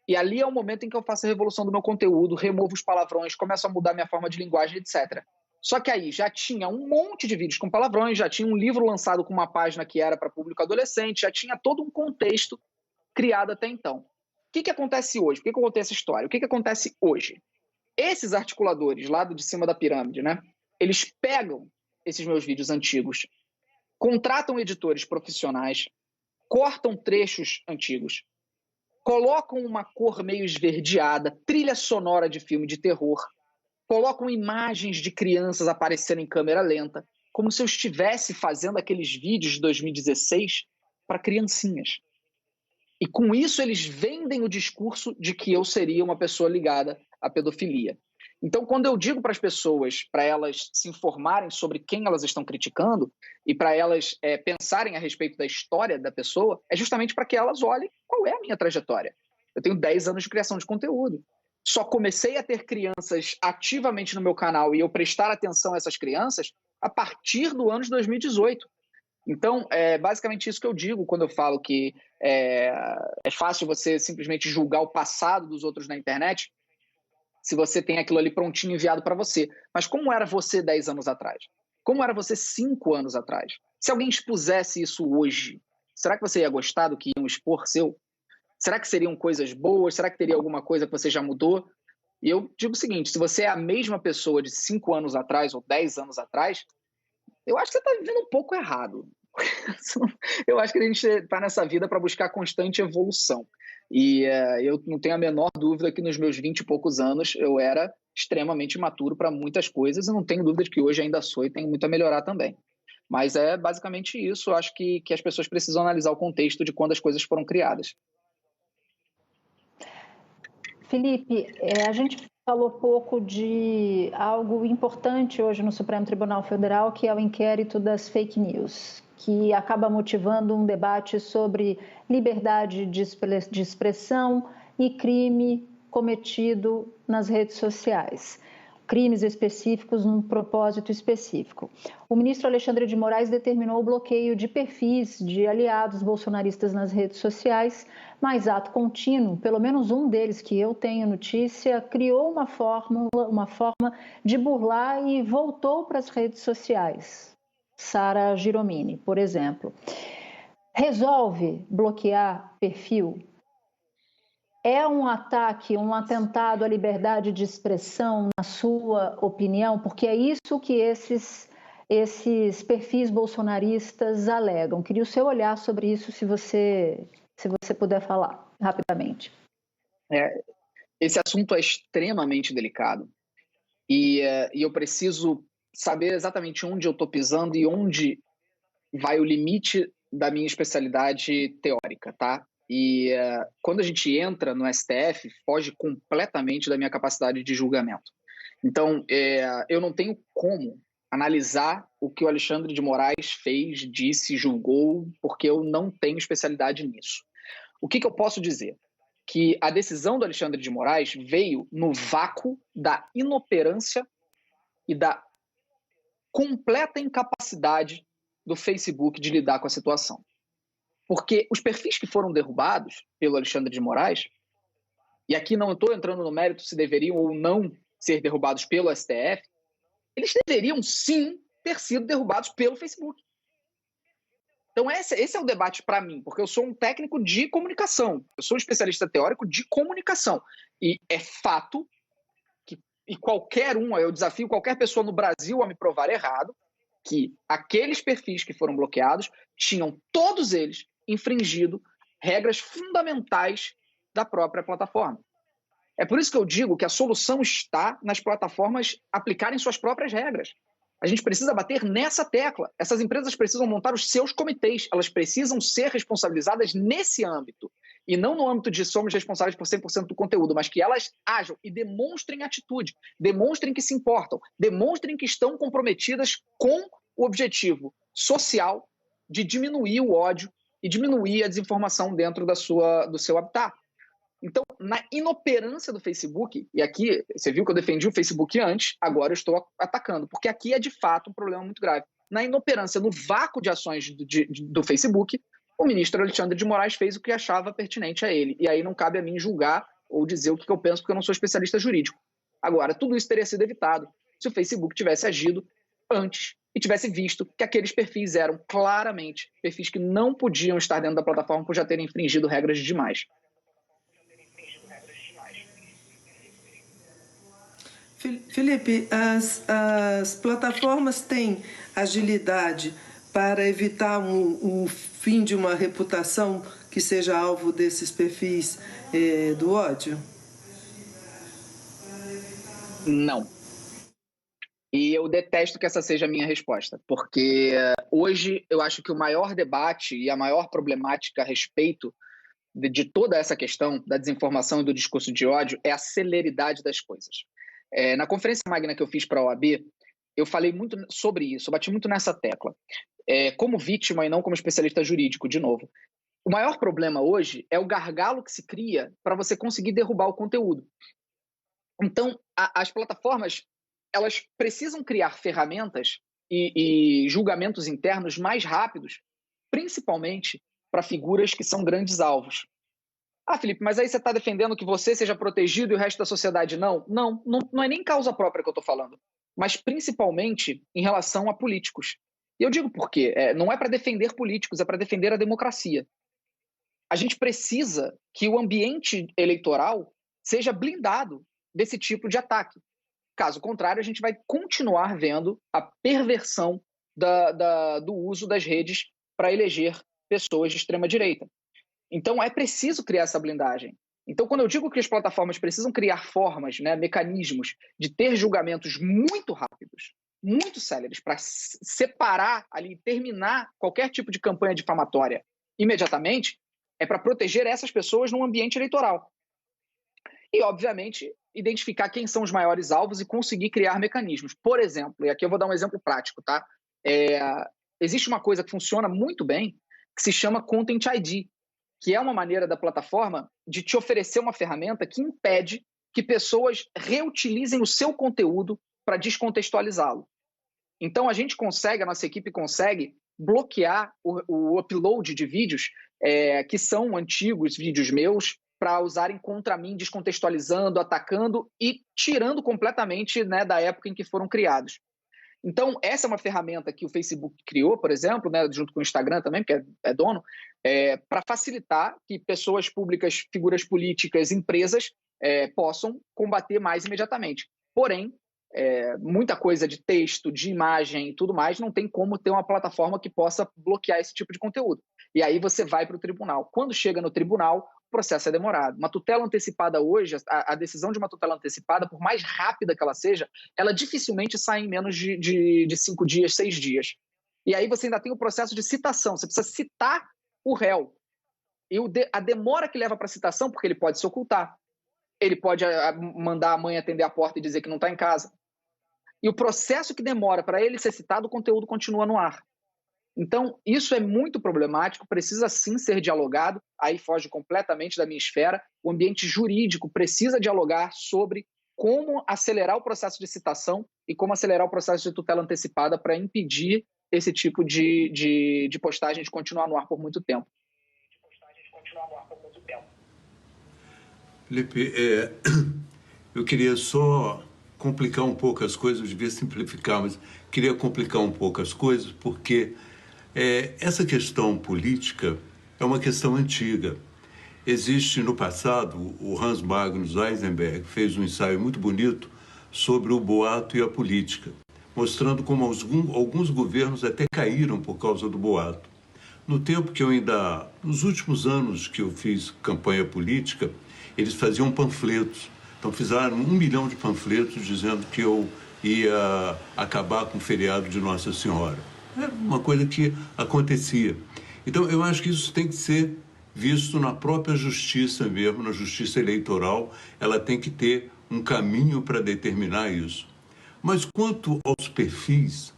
E ali é o momento em que eu faço a revolução do meu conteúdo, removo os palavrões, começo a mudar minha forma de linguagem, etc. Só que aí já tinha um monte de vídeos com palavrões, já tinha um livro lançado com uma página que era para público adolescente, já tinha todo um contexto criado até então. O que acontece hoje? Por que eu contei essa história? O que acontece hoje? Esses articuladores lá de cima da pirâmide, né? Eles pegam esses meus vídeos antigos, contratam editores profissionais, cortam trechos antigos, colocam uma cor meio esverdeada, trilha sonora de filme de terror, colocam imagens de crianças aparecendo em câmera lenta, como se eu estivesse fazendo aqueles vídeos de 2016 para criancinhas. E com isso eles vendem o discurso de que eu seria uma pessoa ligada à pedofilia. Então, quando eu digo para as pessoas, para elas se informarem sobre quem elas estão criticando e para elas pensarem a respeito da história da pessoa, é justamente para que elas olhem qual é a minha trajetória. Eu tenho 10 anos de criação de conteúdo. Só comecei a ter crianças ativamente no meu canal e eu prestar atenção a essas crianças a partir do ano de 2018. Então, é basicamente isso que eu digo quando eu falo que É fácil você simplesmente julgar o passado dos outros na internet se você tem aquilo ali prontinho enviado para você. Mas como era você 10 anos atrás? Como era você 5 anos atrás? Se alguém expusesse isso hoje, será que você ia gostar do que iam expor seu? Será que seriam coisas boas? Será que teria alguma coisa que você já mudou? E eu digo o seguinte, se você é a mesma pessoa de 5 anos atrás ou 10 anos atrás, eu acho que você está vivendo um pouco errado. Eu acho que a gente está nessa vida para buscar constante evolução. E eu não tenho a menor dúvida que nos meus 20 e poucos anos eu era extremamente imaturo para muitas coisas, e não tenho dúvida de que hoje ainda sou e tenho muito a melhorar também. Mas é basicamente isso. Eu acho que as pessoas precisam analisar o contexto de quando as coisas foram criadas. Felipe, a gente falou pouco de algo importante hoje no Supremo Tribunal Federal, que é o inquérito das fake news, que acaba motivando um debate sobre liberdade de expressão e crime cometido nas redes sociais. Crimes específicos num propósito específico. O ministro Alexandre de Moraes determinou o bloqueio de perfis de aliados bolsonaristas nas redes sociais, mas ato contínuo, pelo menos um deles que eu tenho notícia, criou uma forma de burlar e voltou para as redes sociais. Sara Giromini, por exemplo. Resolve bloquear perfil? É um ataque, um atentado à liberdade de expressão, na sua opinião? Porque é isso que esses perfis bolsonaristas alegam. Queria o seu olhar sobre isso, se você puder falar rapidamente. Esse assunto é extremamente delicado e eu preciso saber exatamente onde eu estou pisando e onde vai o limite da minha especialidade teórica, tá? E quando a gente entra no STF, foge completamente da minha capacidade de julgamento. Então, eu não tenho como analisar o que o Alexandre de Moraes fez, disse, julgou, porque eu não tenho especialidade nisso. O que eu posso dizer? Que a decisão do Alexandre de Moraes veio no vácuo da inoperância e da completa incapacidade do Facebook de lidar com a situação. Porque os perfis que foram derrubados pelo Alexandre de Moraes, e aqui não estou entrando no mérito se deveriam ou não ser derrubados pelo STF, eles deveriam sim ter sido derrubados pelo Facebook. Então esse é o debate para mim, porque eu sou um técnico de comunicação, eu sou um especialista teórico de comunicação, e é fato que, e eu desafio qualquer pessoa no Brasil a me provar errado, que aqueles perfis que foram bloqueados tinham todos eles infringido regras fundamentais da própria plataforma. É por isso que eu digo que a solução está nas plataformas aplicarem suas próprias regras. A gente precisa bater nessa tecla. Essas empresas precisam montar os seus comitês, elas precisam ser responsabilizadas nesse âmbito, e não no âmbito de somos responsáveis por 100% do conteúdo, mas que elas ajam e demonstrem atitude, demonstrem que se importam, demonstrem que estão comprometidas com o objetivo social de diminuir o ódio e diminuir a desinformação dentro do seu habitat. Então, na inoperância do Facebook, e aqui você viu que eu defendi o Facebook antes, agora eu estou atacando, porque aqui é de fato um problema muito grave. Na inoperância, no vácuo de ações do Facebook, o ministro Alexandre de Moraes fez o que achava pertinente a ele. E aí não cabe a mim julgar ou dizer o que eu penso, porque eu não sou especialista jurídico. Agora, tudo isso teria sido evitado se o Facebook tivesse agido antes e tivesse visto que aqueles perfis eram claramente perfis que não podiam estar dentro da plataforma por já terem infringido regras demais. Felipe, as plataformas têm agilidade para evitar um fim de uma reputação que seja alvo desses perfis do ódio? Não. E eu detesto que essa seja a minha resposta, porque hoje eu acho que o maior debate e a maior problemática a respeito de toda essa questão da desinformação e do discurso de ódio é a celeridade das coisas. Na conferência magna que eu fiz para a OAB, eu falei muito sobre isso, eu bati muito nessa tecla. Como vítima e não como especialista jurídico, de novo. O maior problema hoje é o gargalo que se cria para você conseguir derrubar o conteúdo. Então, as plataformas, elas precisam criar ferramentas e julgamentos internos mais rápidos, principalmente para figuras que são grandes alvos. Ah, Felipe, mas aí você está defendendo que você seja protegido e o resto da sociedade não? Não é nem causa própria que eu estou falando, mas principalmente em relação a políticos. E eu digo por quê? Não é para defender políticos, é para defender a democracia. A gente precisa que o ambiente eleitoral seja blindado desse tipo de ataque. Caso contrário, a gente vai continuar vendo a perversão do uso das redes para eleger pessoas de extrema-direita. Então, é preciso criar essa blindagem. Então, quando eu digo que as plataformas precisam criar formas, né, mecanismos de ter julgamentos muito rápidos, muito céleres, para separar ali, terminar qualquer tipo de campanha difamatória imediatamente, é para proteger essas pessoas num ambiente eleitoral. E, obviamente, identificar quem são os maiores alvos e conseguir criar mecanismos. Por exemplo, e aqui eu vou dar um exemplo prático, tá? Existe uma coisa que funciona muito bem, que se chama Content ID, que é uma maneira da plataforma de te oferecer uma ferramenta que impede que pessoas reutilizem o seu conteúdo para descontextualizá-lo. Então, a nossa equipe consegue bloquear o upload de vídeos que são antigos, vídeos meus, para usarem contra mim, descontextualizando, atacando e tirando completamente, né, da época em que foram criados. Então, essa é uma ferramenta que o Facebook criou, por exemplo, né, junto com o Instagram também, porque é dono, para facilitar que pessoas públicas, figuras políticas, empresas possam combater mais imediatamente. Porém, muita coisa de texto, de imagem e tudo mais, não tem como ter uma plataforma que possa bloquear esse tipo de conteúdo. E aí você vai para o tribunal. Quando chega no tribunal, o processo é demorado. Uma tutela antecipada hoje, a decisão de uma tutela antecipada, por mais rápida que ela seja, ela dificilmente sai em menos de 5 dias, 6 dias. E aí você ainda tem o processo de citação. Você precisa citar o réu. E a demora que leva para a citação, porque ele pode se ocultar. Ele pode mandar a mãe atender a porta e dizer que não está em casa. E o processo que demora para ele ser citado, o conteúdo continua no ar. Então, isso é muito problemático, precisa sim ser dialogado, aí foge completamente da minha esfera. O ambiente jurídico precisa dialogar sobre como acelerar o processo de citação e como acelerar o processo de tutela antecipada para impedir esse tipo de postagem de continuar no ar por muito tempo. Felipe, eu queria só complicar um pouco as coisas, eu devia simplificar, mas queria complicar um pouco as coisas, porque essa questão política é uma questão antiga. Existe no passado, o Hans Magnus Eisenberg fez um ensaio muito bonito sobre o boato e a política, mostrando como alguns governos até caíram por causa do boato. No tempo que nos últimos anos que eu fiz campanha política, eles faziam panfletos. Então fizeram 1 milhão de panfletos dizendo que eu ia acabar com o feriado de Nossa Senhora. Era uma coisa que acontecia. Então, eu acho que isso tem que ser visto na própria justiça mesmo, na justiça eleitoral. Ela tem que ter um caminho para determinar isso. Mas quanto aos perfis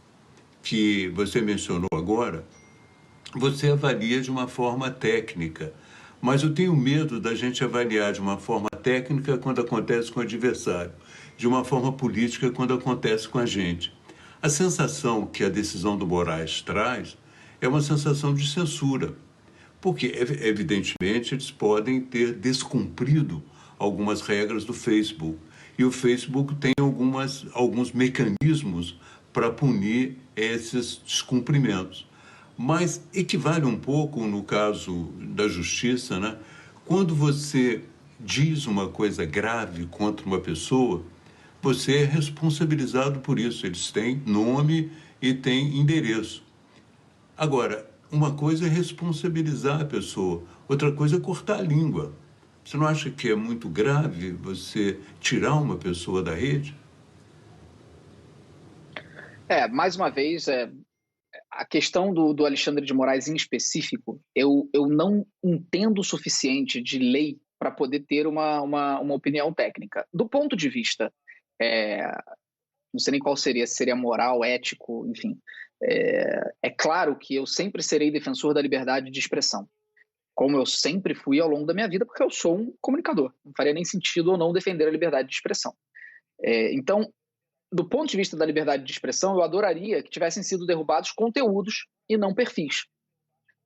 que você mencionou agora, você avalia de uma forma técnica. Mas eu tenho medo da gente avaliar de uma forma técnica quando acontece com o adversário, de uma forma política quando acontece com a gente. A sensação que a decisão do Moraes traz é uma sensação de censura, porque, evidentemente, eles podem ter descumprido algumas regras do Facebook. E o Facebook tem alguns mecanismos para punir esses descumprimentos. Mas equivale um pouco, no caso da justiça, né? Quando você diz uma coisa grave contra uma pessoa, você é responsabilizado por isso. Eles têm nome e têm endereço. Agora, uma coisa é responsabilizar a pessoa, outra coisa é cortar a língua. Você não acha que é muito grave você tirar uma pessoa da rede? Mais uma vez, a questão do Alexandre de Moraes em específico, eu não entendo o suficiente de lei para poder ter uma opinião técnica. Do ponto de vista, não sei nem qual seria, se seria moral, ético, enfim. É claro que eu sempre serei defensor da liberdade de expressão, como eu sempre fui ao longo da minha vida, porque eu sou um comunicador. Não faria nem sentido ou não defender a liberdade de expressão. Então, do ponto de vista da liberdade de expressão, eu adoraria que tivessem sido derrubados conteúdos e não perfis.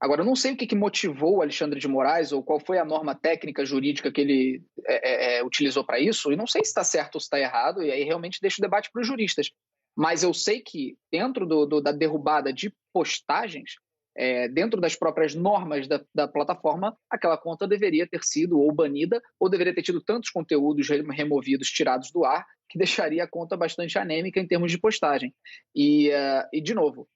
Agora, eu não sei o que motivou o Alexandre de Moraes ou qual foi a norma técnica jurídica que ele utilizou para isso, e não sei se está certo ou se está errado, e aí realmente deixa o debate para os juristas. Mas eu sei que dentro da derrubada de postagens, dentro das próprias normas da plataforma, aquela conta deveria ter sido ou banida, ou deveria ter tido tantos conteúdos removidos, tirados do ar, que deixaria a conta bastante anêmica em termos de postagem. E de novo,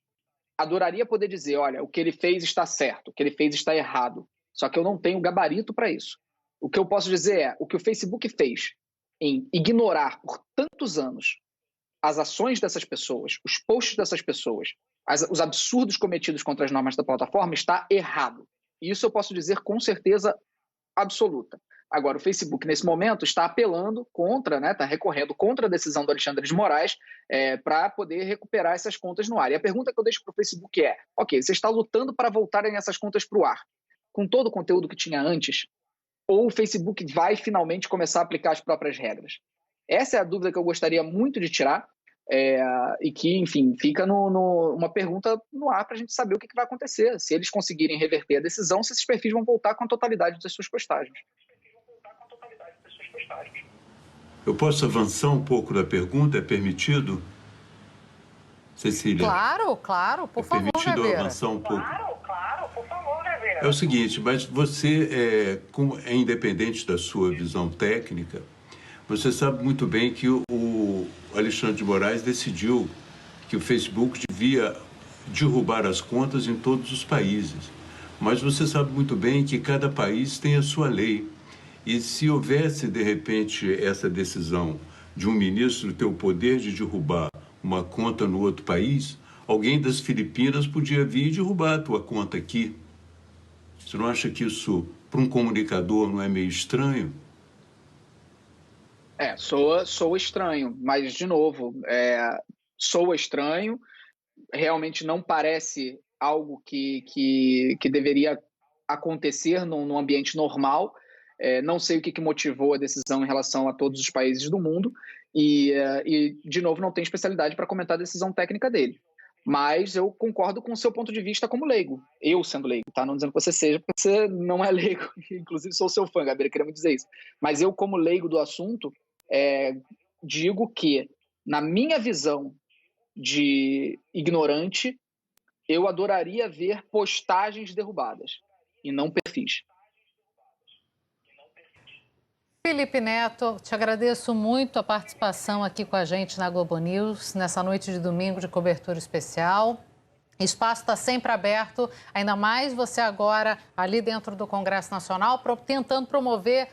adoraria poder dizer, olha, o que ele fez está certo, o que ele fez está errado, só que eu não tenho gabarito para isso. O que eu posso dizer é, o que o Facebook fez em ignorar por tantos anos as ações dessas pessoas, os posts dessas pessoas, os absurdos cometidos contra as normas da plataforma está errado. E isso eu posso dizer com certeza absoluta. Agora, o Facebook, nesse momento, está apelando contra, está recorrendo contra a decisão do Alexandre de Moraes para poder recuperar essas contas no ar. E a pergunta que eu deixo para o Facebook é, ok, você está lutando para voltarem essas contas para o ar, com todo o conteúdo que tinha antes, ou o Facebook vai finalmente começar a aplicar as próprias regras? Essa é a dúvida que eu gostaria muito de tirar, e que, enfim, fica uma pergunta no ar para a gente saber o que vai acontecer. Se eles conseguirem reverter a decisão, se esses perfis vão voltar com a totalidade das suas postagens. Eu posso avançar um pouco da pergunta? É permitido? Cecília? Claro, por favor, permitido Gabeira. Avançar um pouco? Claro, por favor, Gabeira. É o seguinte, mas você, é independente da sua visão técnica, você sabe muito bem que o Alexandre de Moraes decidiu que o Facebook devia derrubar as contas em todos os países. Mas você sabe muito bem que cada país tem a sua lei. E se houvesse, de repente, essa decisão de um ministro ter o poder de derrubar uma conta no outro país, alguém das Filipinas podia vir e derrubar a tua conta aqui. Você não acha que isso, para um comunicador, não é meio estranho? Soa estranho, mas, de novo, soa estranho, realmente não parece algo que deveria acontecer num ambiente normal. Não sei o que motivou a decisão em relação a todos os países do mundo e de novo, não tenho especialidade para comentar a decisão técnica dele. Mas eu concordo com o seu ponto de vista como leigo. Eu sendo leigo, tá? Não dizendo que você seja, porque você não é leigo. Inclusive, sou seu fã, Gabriel, queria muito dizer isso. Mas eu, como leigo do assunto, digo que, na minha visão de ignorante, eu adoraria ver postagens derrubadas e não perfis. Felipe Neto, te agradeço muito a participação aqui com a gente na Globo News, nessa noite de domingo de cobertura especial. O espaço está sempre aberto, ainda mais você agora ali dentro do Congresso Nacional, tentando promover